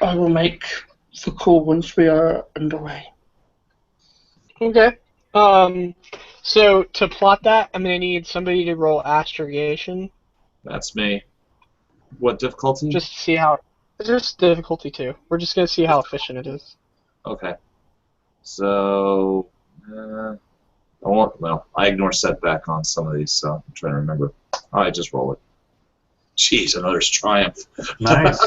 I will make the call once we are underway. Okay. So to plot that, I'm gonna need somebody to roll astrogation. That's me. What difficulty? Just to see how. Just difficulty 2. We're just gonna see how efficient it is. Okay. So, I ignore setback on some of these, so I'm trying to remember. All right, just roll it. Jeez, another triumph. Nice.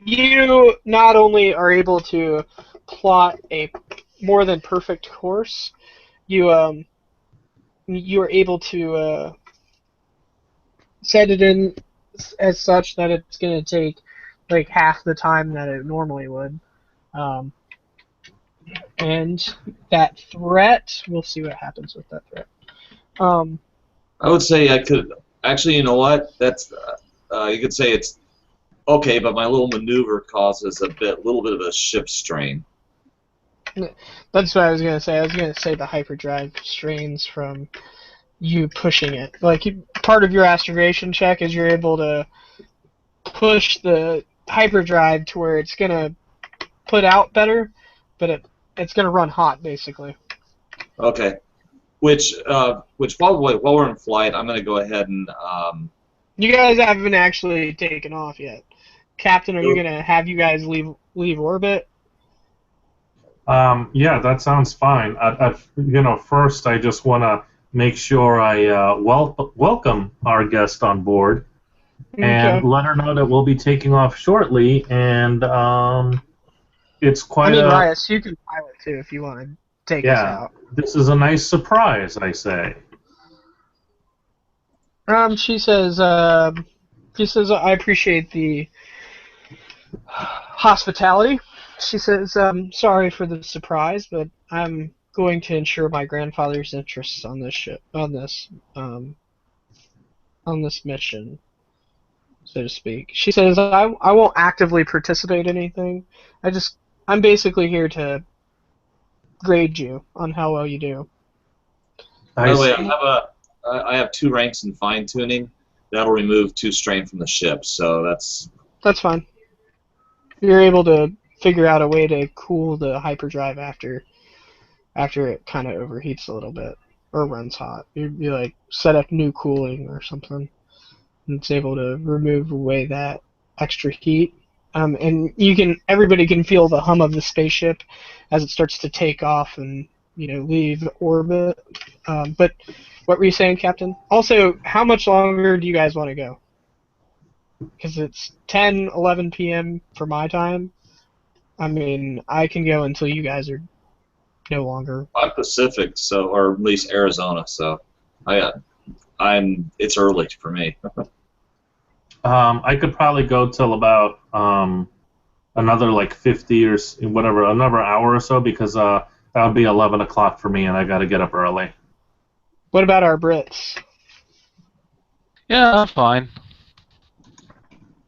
You not only are able to plot a more than perfect course, you are able to set it in as such that it's going to take like half the time that it normally would. And that threat, we'll see what happens with that threat. I would say I could actually. You know what? That's you could say it's okay, but my little maneuver causes a little bit of a ship strain. That's what I was going to say. I was going to say the hyperdrive strains from you pushing it. Like, part of your astrogation check is you're able to push the hyperdrive to where it's going to put out better, but it's going to run hot, basically. Okay. Which probably while we're in flight, I'm going to go ahead and. You guys haven't actually taken off yet. Captain, are you going to have you guys leave orbit? Yeah, that sounds fine. First I just want to make sure I welcome our guest on board and let her know that we'll be taking off shortly. And it's quite Rias, you can pilot too if you want to take us out. This is a nice surprise, I say. She says, I appreciate the hospitality. She says, sorry for the surprise, but I'm going to ensure my grandfather's interests on this ship, on this mission, so to speak. She says, I won't actively participate in anything. I'm basically here to grade you on how well you do. By the way, I have 2 ranks in fine tuning. That'll remove 2 strain from the ship, so that's fine. You're able to figure out a way to cool the hyperdrive after it kind of overheats a little bit or runs hot. You like set up new cooling or something, and it's able to remove away that extra heat. And everybody can feel the hum of the spaceship as it starts to take off and leave orbit. But what were you saying, Captain? Also, how much longer do you guys want to go? Because it's 10-11 p.m. for my time. I mean, I can go until you guys are no longer. I'm Pacific, or at least Arizona, so it's early for me. I could probably go till about another like 50 or whatever, another hour or so, because that would be 11 o'clock for me, and I got to get up early. What about our Brits? Yeah, I'm fine.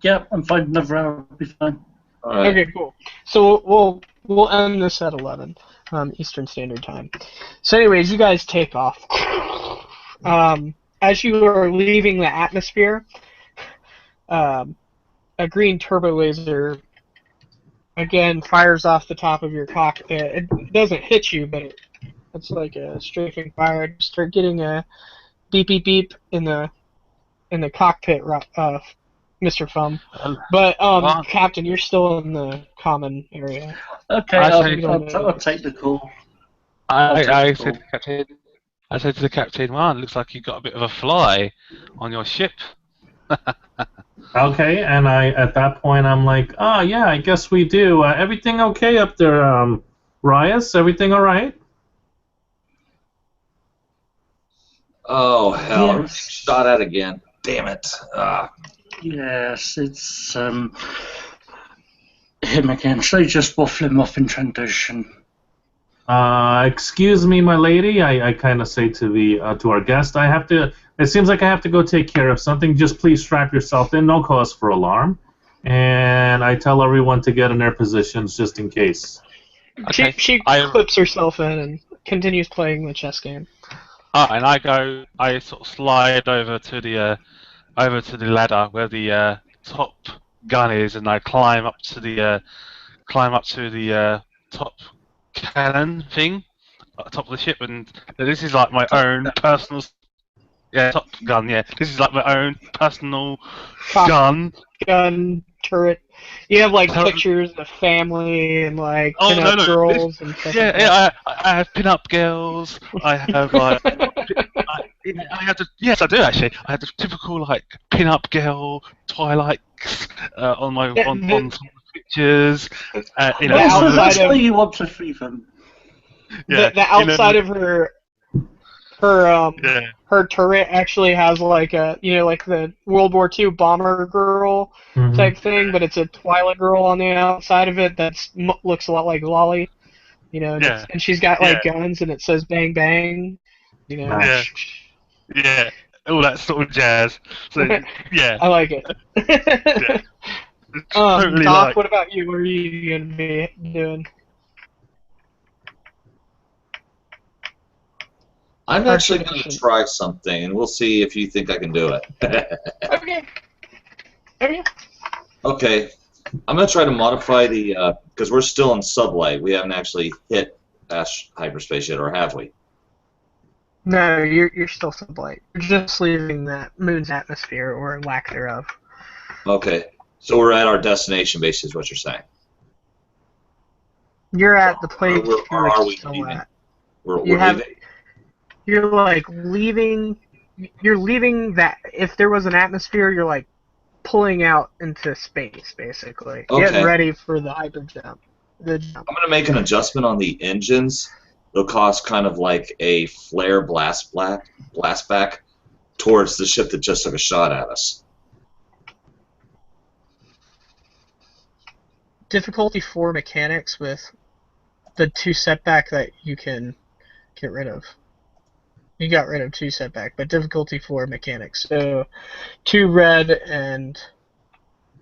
Yeah, I'm fine. Another hour will be fine. All right. Okay, cool. So we'll end this at 11 Eastern Standard Time. So, anyways, you guys take off. As you are leaving the atmosphere, a green turbo laser again fires off the top of your cockpit. It doesn't hit you, but it's like a strafing fire. You start getting a beep beep beep in the cockpit, Mr. Fum. But Captain, you're still in the common area. Okay, I'll take the call. I said to the captain, "Man, looks like you got a bit of a fly on your ship." Okay, and at that point I'm like, oh yeah, I guess we do. Everything okay up there, Rias? Everything all right? Oh hell! Yes. Shot at again. Damn it! Yes, it's him again. So just waffle him off in transition. Excuse me, my lady. I kind of say to our guest, it seems like I have to go take care of something. Just please strap yourself in. No cause for alarm. and I tell everyone to get in their positions just in case. Okay. She I clips herself in and continues playing the chess game. and I sort of slide over to the ladder where the top gun is, and I climb up to the top cannon thing at the top of the ship, and this is like my own personal. Yeah, top gun. Yeah, this is like my own personal Top gun. gun turret. You have like Turret. pictures of family and like Oh pin-up no! girls and stuff like that. Yeah. I have pin-up girls. I have like. I have the yes, I do actually. I have the typical like pin-up girl Twilights on my Yeah, on some pictures. You know, The So that's outside why of you want to free them. yeah, the outside of her yeah, her turret actually has like a like the World War II bomber girl Mhm. type thing, but it's a Twilight girl on the outside of it that looks a lot like Lolly. And, yeah, and she's got yeah, like guns and it says bang bang. yeah, Nice. yeah. All that sort of jazz. So yeah, I like it. yeah. It's totally Doc, like. what about you? What are you gonna be doing? I'm Our actually going to tradition. try something, and we'll see if you think I can do it. Okay. Okay. Okay, I'm going to try to modify the because we're still in sublight. We haven't actually hit hyperspace yet, or have we? No, you're still sublight. You're just leaving that moon's atmosphere or lack thereof. Okay, so we're at our destination base, is what you're saying. You're at the place Or you're are we still leaving? at. We're You have leaving? you're like leaving. You're leaving that. If there was an atmosphere, you're like pulling out into space, basically, getting Okay. ready for the hyper jump. The jump. I'm going to make an adjustment on the engines. It'll cause kind of like a flare blast back towards the ship that just took a shot at us. Difficulty 4 mechanics with the 2 setback that you can get rid of. You got rid of 2 setback, but difficulty 4 mechanics. So 2 red and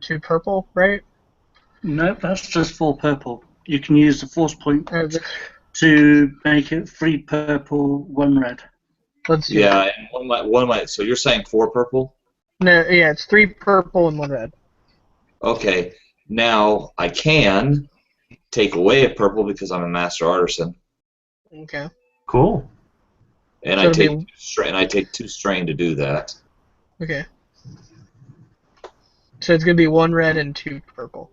2 purple, right? No, that's just 4 purple. You can use the force point Uh, to make it 3 purple, 1 red. Let's do Yeah, it. and one might. So you're saying 4 purple? No, yeah, it's 3 purple and 1 red. Okay. Now I can take away a purple because I'm a master artisan, Okay. Cool. and So I it'll take 2 strain to do that. Okay. So it's gonna be 1 red and 2 purple.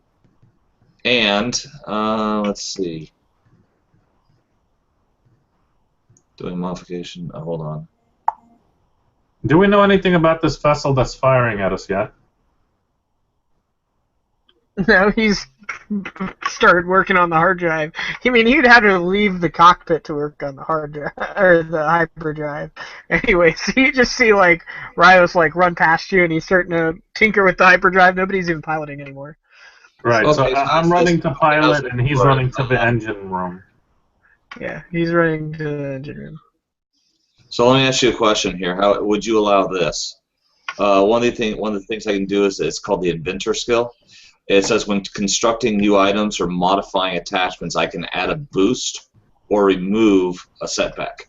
And let's see. Doing modification. Hold on. Do we know anything about this vessel that's firing at us yet? No, he's started working on the hard drive. I mean, he'd have to leave the cockpit to work on the hard drive or the hyperdrive. Anyway, so you just see like Rios like run past you, and he's starting to tinker with the hyperdrive. Nobody's even piloting anymore. Right, so Okay, I'm running to pilot and he's running to the engine room. Yeah, he's running to the engine room. So let me ask you a question here. How would you allow this? One of the things I can do is it's called the inventor skill. It says when constructing new items or modifying attachments, I can add a boost or remove a setback.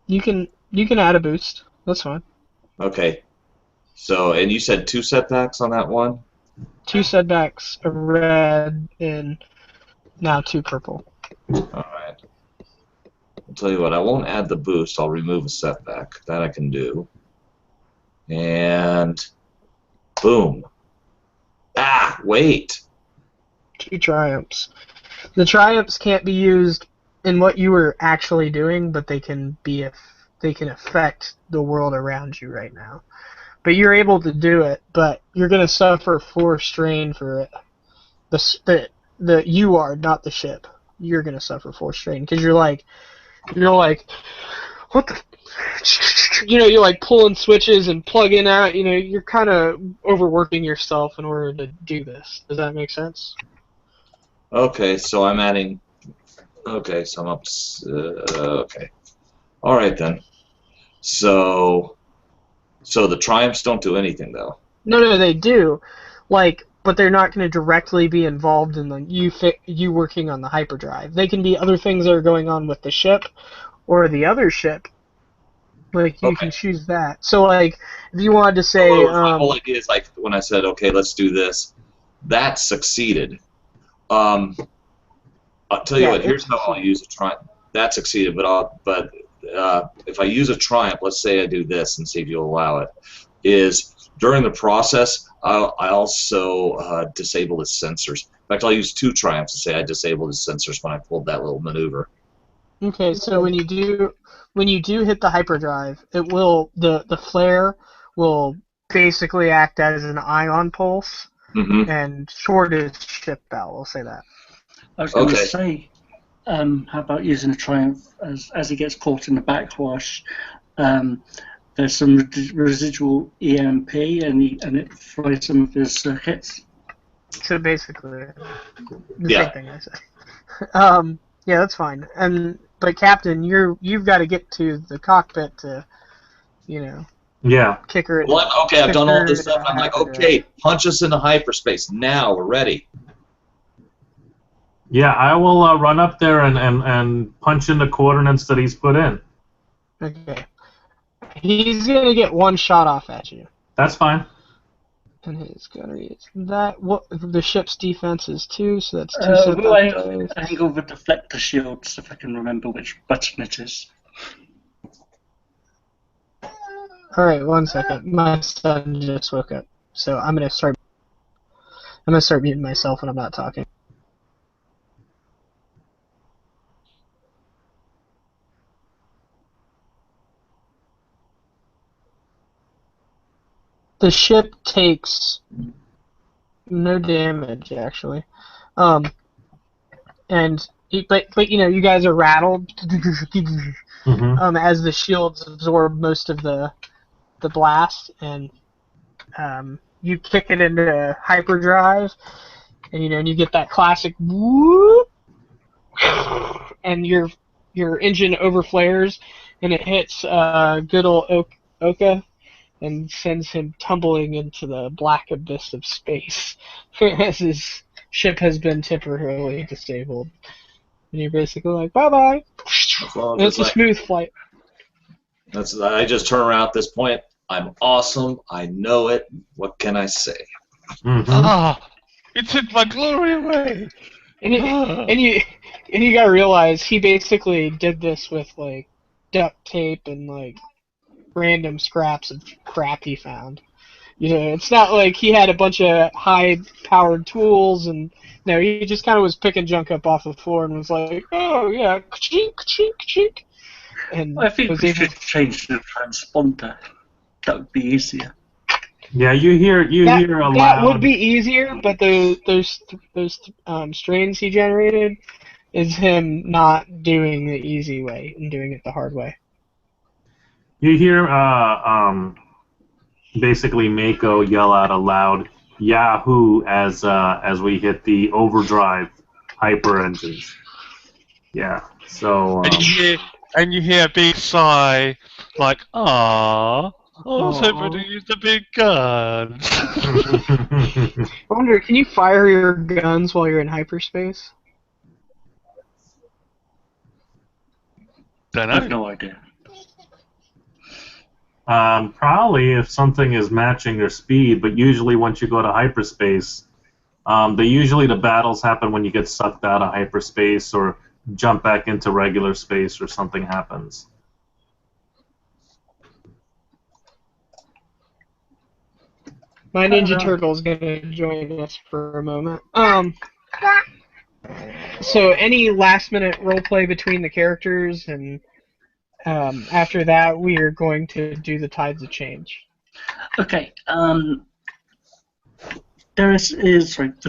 You can add a boost. That's fine. Okay. So, and you said 2 setbacks on that one? 2 setbacks, a red, and now 2 purple. All right. I'll tell you what, I won't add the boost. I'll remove a setback. That I can do. And boom. Ah, wait. 2 triumphs. The triumphs can't be used in what you were actually doing, but they can affect the world around you right now. But you're able to do it, but you're going to suffer 4 strain for it. You are, not the ship. You're going to suffer 4 strain because you're like, what the? You're like pulling switches and plugging out. You're kind of overworking yourself in order to do this. Does that make sense? Okay, so I'm adding. Okay, so I'm up. Okay. All right then. So the triumphs don't do anything though. No, they do. Like but they're not going to directly be involved in you working on the hyperdrive. They can be other things that are going on with the ship or the other ship. Like, you Okay. can choose that. So, like, if you wanted to So say... my whole idea is, like, when I said, okay, let's do this, that succeeded. I'll tell you what, here's how I'll use a triumph. That succeeded, but if I use a triumph, let's say I do this and see if you'll allow it, is during the process, I also disable his sensors. In fact, I'll use 2 triumphs to say I disabled his sensors when I pulled that little maneuver. Okay, so when you do hit the hyperdrive, it will the flare will basically act as an ion pulse and short his ship out. We'll say that. I was going to say, how about using a triumph as he gets caught in the backwash? There's some residual EMP, and it fries some of his circuits. So basically, the same thing I said. Yeah, that's fine. But Captain, you've got to get to the cockpit to, kick her. Well, okay, I've done all this stuff. I'm like, okay, punch us into hyperspace now. We're ready. Yeah, I will run up there and punch in the coordinates that he's put in. Okay. He's gonna get 1 shot off at you. That's fine. And his gunnery is that. What the ship's defense is 2, so that's 2 sets Will I angle the deflector shields if I can remember which button it is? Alright, 1 second. My son just woke up, so I'm gonna start muting myself when I'm not talking. The ship takes no damage, actually. But you guys are rattled as the shields absorb most of the blast, and you kick it into hyperdrive, and you get that classic whoop, and your engine overflares, and it hits good old Oka, and sends him tumbling into the black abyss of space, as his ship has been temporarily disabled. And you're basically like, bye-bye. It's a smooth flight. I just turn around at this point. I'm awesome. I know it. What can I say? It took my glory away. And you gotta realize he basically did this with, like, duct tape and, like, random scraps of crap he found. It's not like he had a bunch of high-powered tools, and he just kind of was picking junk up off the floor and was like, "Oh yeah, ka-chink, ka-chink, ka-chink." And I think we should change the transponder. That would be easier. Yeah, you hear a loud. That would be easier, but those strains he generated is him not doing the easy way and doing it the hard way. You hear basically Mako yell out aloud "Yahoo!" as we hit the overdrive hyper engines. Yeah. So. And you hear a big sigh, like, "Ah, I was hoping to use the big guns." I wonder, can you fire your guns while you're in hyperspace? Don't know. I have no idea. Probably if something is matching their speed, but usually once you go to hyperspace, the battles happen when you get sucked out of hyperspace or jump back into regular space or something happens. My Ninja Turtle is gonna join us for a moment. So any last-minute roleplay between the characters, and after that, we are going to do the Tides of Change. Okay. The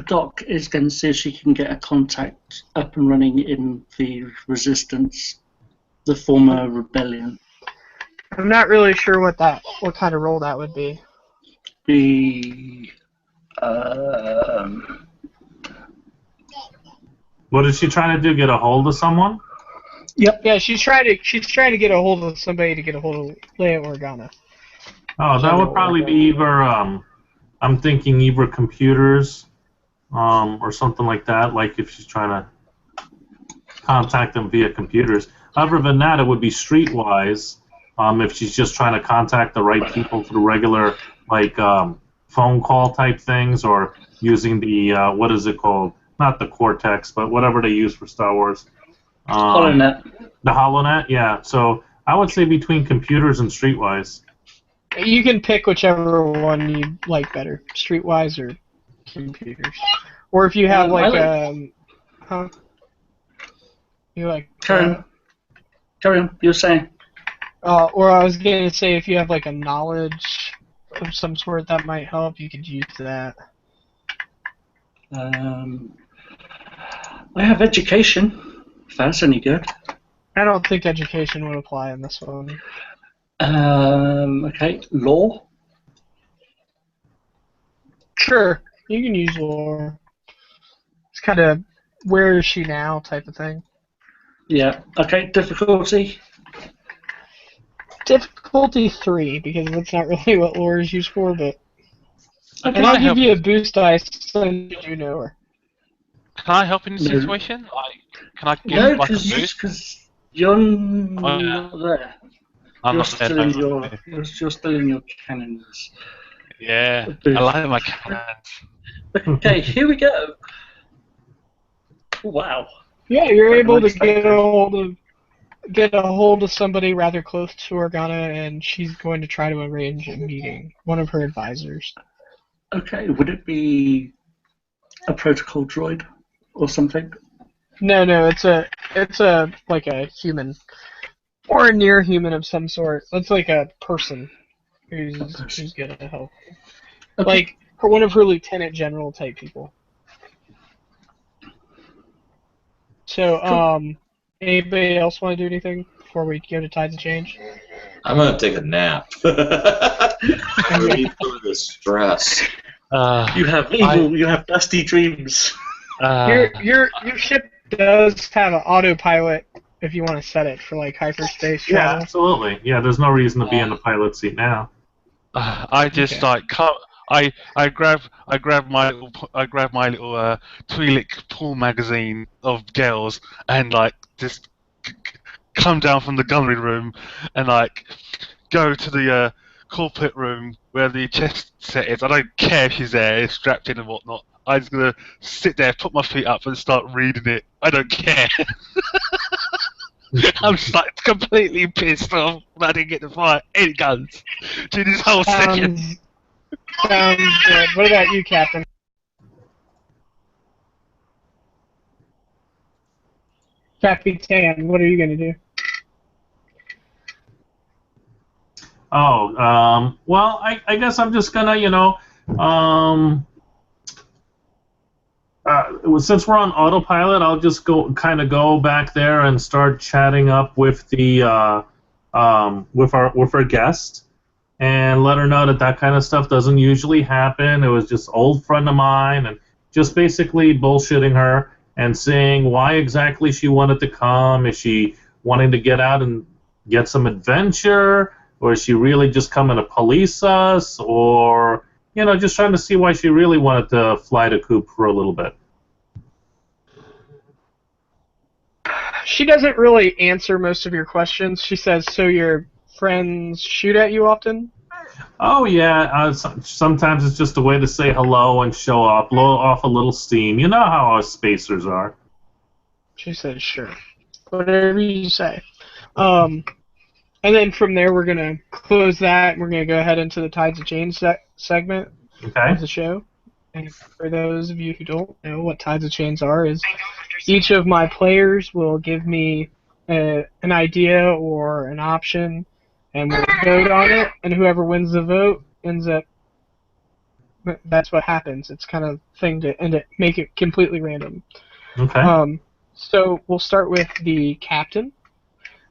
doc is going to see if she can get a contact up and running in the Resistance, the former rebellion. I'm not really sure what kind of role that would be. What is she trying to do? Get a hold of someone? Yep. Yeah, she's trying to get a hold of somebody to get a hold of Leia Organa. Oh, that would probably be either I'm thinking either computers or something like that, like if she's trying to contact them via computers. Other than that, it would be streetwise if she's just trying to contact the right people through regular, like, phone call type things, or using the, what is it called? Not the Cortex, but whatever they use for Star Wars. HoloNet. The HoloNet, yeah. So I would say between computers and streetwise. You can pick whichever one you like better, streetwise or computers. Or if you have like huh? You like Carry on. You were saying. Or I was gonna say if you have like a knowledge of some sort that might help, you could use that. I have education. If that's any good. I don't think education would apply in this one. Okay. Law. Sure, you can use lore. It's kind of where is she now type of thing. Yeah. Okay. Difficulty. Difficulty 3, because that's not really what lore is used for, but... Okay. And I'll give you a boost dice since you know her. Can I help in this No. situation? Like, can I give No, like a boost? because you're not there. I'm You're not there. still in your. You're still in your cannons. Yeah, Boost. I like my cannons. Okay, here we go. Wow. Yeah, you're Better able than to get expected. a hold of somebody rather close to Organa, and she's going to try to arrange a meeting. One of her advisors. Okay, would it be a protocol droid or something? No, it's a like a human or a near human of some sort. It's like a person who's gonna help. Okay. Like one of her lieutenant general type people. So, anybody else want to do anything before we go to Tides of Change? I'm gonna take a nap. I'm ready for the stress. You have evil. You have dusty dreams. Your ship does have an autopilot if you want to set it for like hyperspace Yeah, travel. absolutely. Yeah, there's no reason to be in the pilot seat now. I just Okay. like can't. I grab my little Twi'lek pool magazine of girls and like just come down from the gunnery room and like go to the corporate room where the chest set is. I don't care if she's there, strapped in and whatnot. I'm just gonna sit there, put my feet up, and start reading it. I don't care. I'm just like completely pissed off that I didn't get to fire any guns during this whole session. Sounds good. What about you, Captain? Capitan, what are you gonna do? Oh, well, I guess I'm just gonna, since we're on autopilot, I'll just go back there and start chatting up with the with our guest, and let her know that kind of stuff doesn't usually happen. It was just old friend of mine, and just basically bullshitting her and saying why exactly she wanted to come. Is she wanting to get out and get some adventure, or is she really just coming to police us, or just trying to see why she really wanted to fly to Coop for a little bit? She doesn't really answer most of your questions. She says, "So your friends shoot at you often?" Oh yeah, sometimes it's just a way to say hello and show off, blow off a little steam. You know how us spacers are. She says, "Sure, whatever you say." And then from there, we're gonna close that, and we're gonna go ahead into the Tides of Change segment Okay. of the show. And for those of you who don't know what Tides of Change are, is each of my players will give me an idea or an option, and we'll vote on it, and whoever wins the vote ends up. That's what happens. It's kind of thing to end it, make it completely random. Okay. So we'll start with the captain.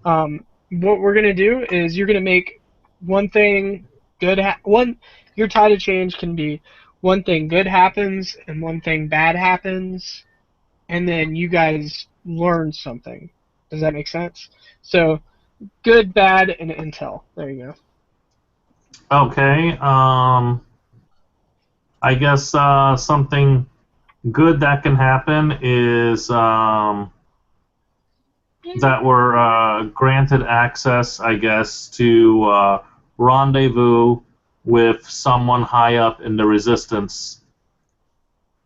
What we're gonna do is you're gonna make one thing good. Your tide of change can be one thing good happens and one thing bad happens, and then you guys learn something. Does that make sense? So good, bad, and intel. There you go. Okay. I guess something good that can happen is that we're granted access, I guess, to rendezvous with someone high up in the resistance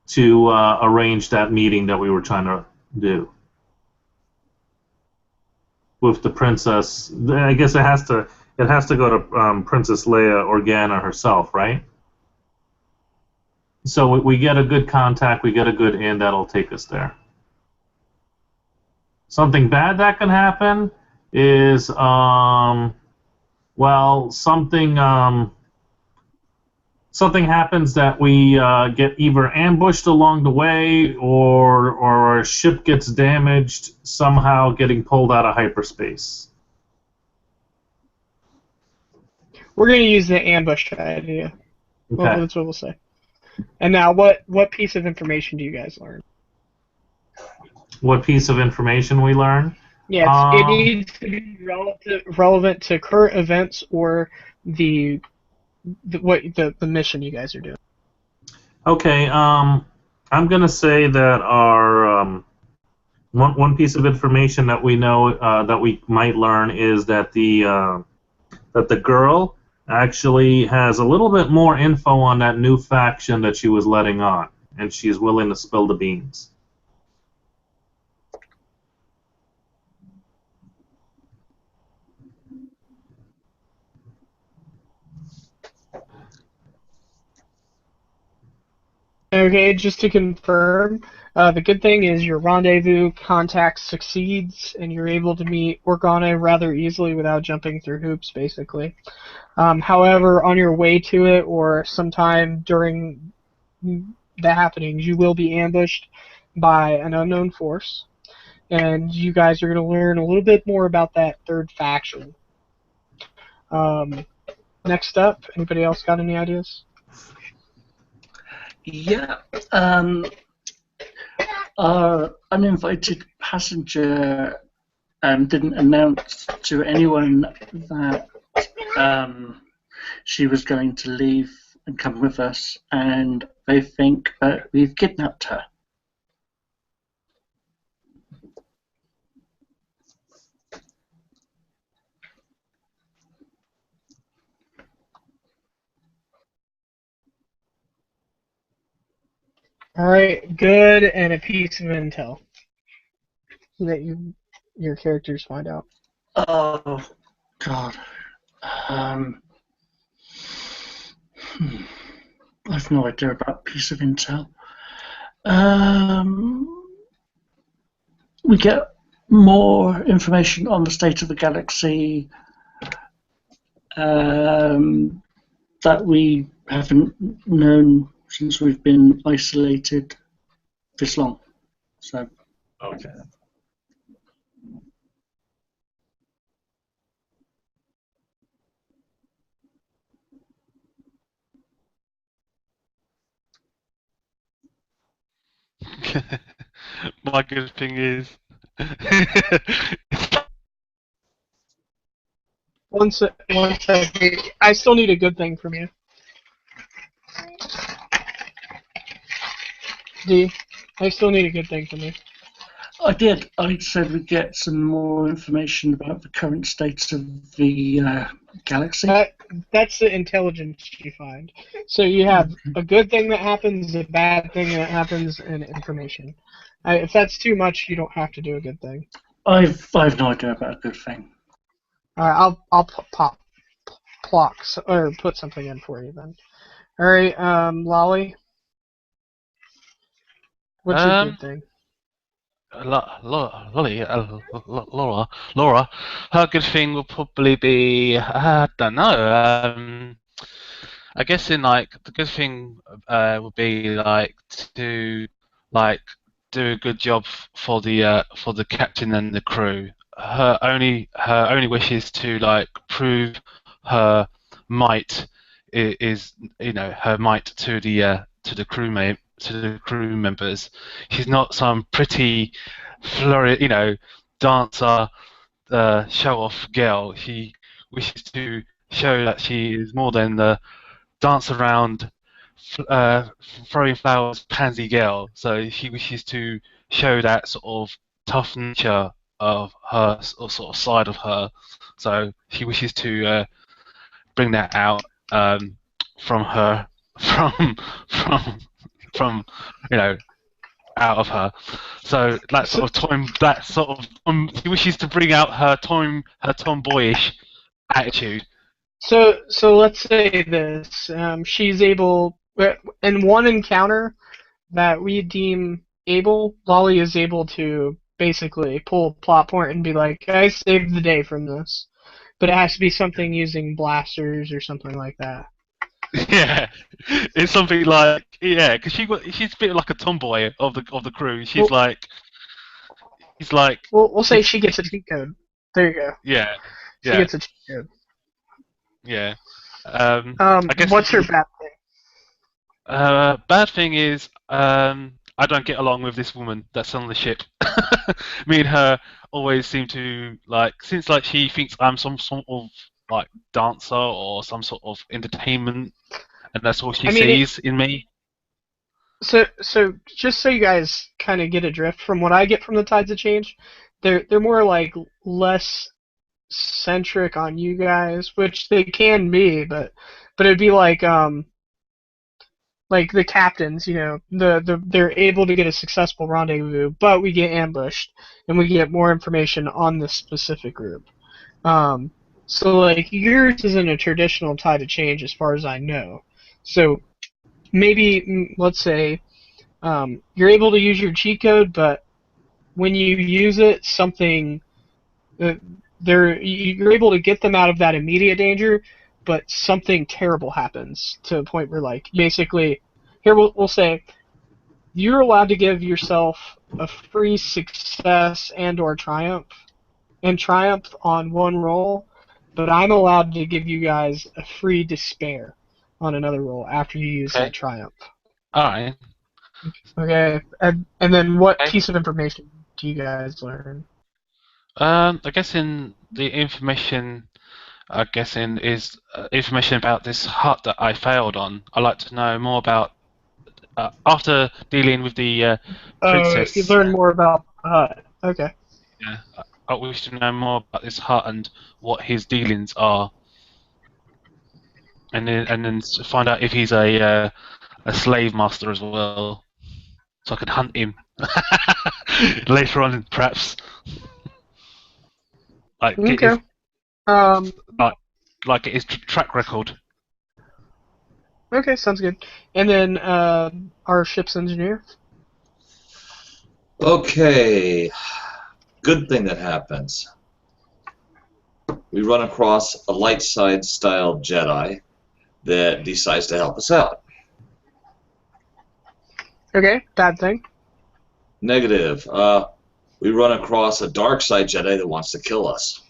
to arrange that meeting that we were trying to do with the princess. I guess it has to go to Princess Leia Organa herself, right? So we get a good contact, we get a good in, that'll take us there. Something bad that can happen is well, something happens that we get either ambushed along the way, or our ship gets damaged somehow, getting pulled out of hyperspace. We're going to use the ambush idea. Well, Okay. that's what we'll say. And now, what piece of information do you guys learn? What piece of information we learn? Yes, it needs to be relevant to current events or the mission you guys are doing. Okay. I'm gonna say that our one piece of information that we know that we might learn is that the girl actually has a little bit more info on that new faction that she was letting on, and she's willing to spill the beans. Okay, just to confirm, the good thing is your rendezvous contact succeeds, and you're able to meet Organa rather easily without jumping through hoops, basically. However, on your way to it, or sometime during the happenings, you will be ambushed by an unknown force, and you guys are going to learn a little bit more about that third faction. Next up, anybody else got any ideas? Yeah. Our uninvited passenger didn't announce to anyone that she was going to leave and come with us, and they think that we've kidnapped her. All right, good, and a piece of intel that your characters find out. Oh, God. I've no idea about piece of intel. We get more information on the state of the galaxy that we haven't known since we've been isolated this long. So. Okay. My good thing is. One sec. I still need a good thing from you. D, I still need a good thing from you. I did. I said we'd get some more information about the current state of the galaxy. That's the intelligence you find. So you have a good thing that happens, a bad thing that happens, and information. If that's too much, you don't have to do a good thing. I've no idea about a good thing. All right, I'll put something in for you then. All right, Lolly. What's your good thing? Laura, her good thing will probably be, I don't know. I guess in like the good thing would be like to like do a good job for the captain and the crew. Her only wish is to like prove her might is her might to the crew members. She's not some pretty dancer show off girl. She wishes to show that she is more than the dance around throwing flowers, pansy girl. So she wishes to show that sort of tough nature of her, or sort of side of her. So she wishes to bring that out from her, from from from out of her. So that sort So, of she wishes to bring out her tomboyish attitude. so let's say this. She's able, in one encounter that we deem able, Lolly is able to basically pull a plot point and be like, I saved the day from this. But it has to be something using blasters or something like that. Yeah, it's something like because she's a bit like a tomboy of the crew. Well, He's like we'll say she's she gets a cheat code. There you go. yeah, She yeah, gets a cheat code. yeah. I guess What's her bad thing? bad thing is I don't get along with this woman that's on the ship. Me and her always seem to since she thinks I'm some sort of dancer or some sort of entertainment, and that's all she I mean, sees in me. so just so you guys kind of get a drift from what I get from the Tides of Change, they're more like less centric on you guys, which they can be, but it'd be like the captains, they're able to get a successful rendezvous, but we get ambushed and we get more information on this specific group. So like yours isn't a traditional Tide of Change as far as I know. So maybe let's say you're able to use your cheat code, but when you use it, uh, you're able to get them out of that immediate danger, but something terrible happens to a point where basically here we'll say you're allowed to give yourself a free success and/or triumph, and triumph on one roll, but I'm allowed to give you guys a free despair on another roll after you use Okay, that triumph. all right. Okay, and then what Okay. piece of information do you guys learn? I guess in the information, is information about this hut that I failed on. I'd like to know more about after dealing with the Oh, you princess. learn more about okay. Yeah, I wish to know more about this hut and what his dealings are, and then find out if he's a slave master as well, so I can hunt him later on, perhaps. Get his Okay. Um. get his track record. Okay, sounds good. And then our ship's engineer. Okay, good thing that happens. We run across a light side style Jedi that decides to help us out. Okay, bad thing. Negative. We run across a dark side Jedi that wants to kill us.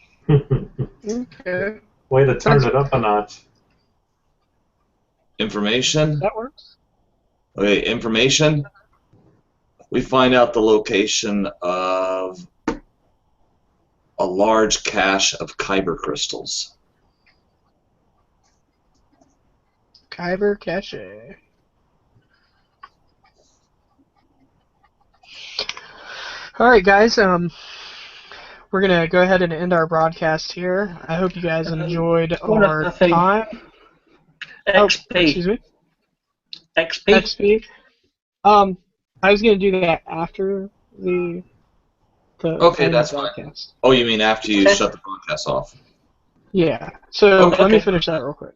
Okay, Way to turn it up a notch. Information. that works. Okay, information. We find out the location of a large cache of kyber crystals. Kyber cache. All right, guys. We're gonna go ahead and end our broadcast here. I hope you guys enjoyed One our other thing. time. Oh, excuse XP. me. XP. XP. I was gonna do that after the Okay, end that's of the fine. broadcast. Oh, you mean after you Okay. shut the broadcast off? Yeah. So Okay. let me finish that real quick.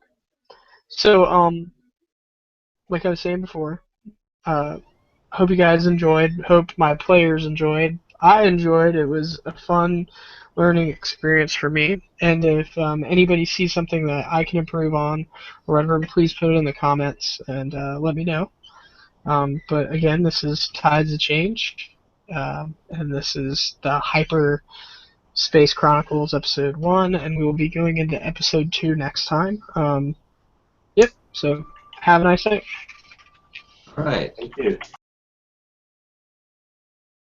So like I was saying before, hope you guys enjoyed. Hope my players enjoyed. I enjoyed. It was a fun learning experience for me. And if anybody sees something that I can improve on or whatever, please put it in the comments and let me know. But again, this is Tides of Change, and this is the Hyperspace Chronicles episode 1, and we will be going into episode 2 next time. Yep. So have a nice night. All right. Thank you.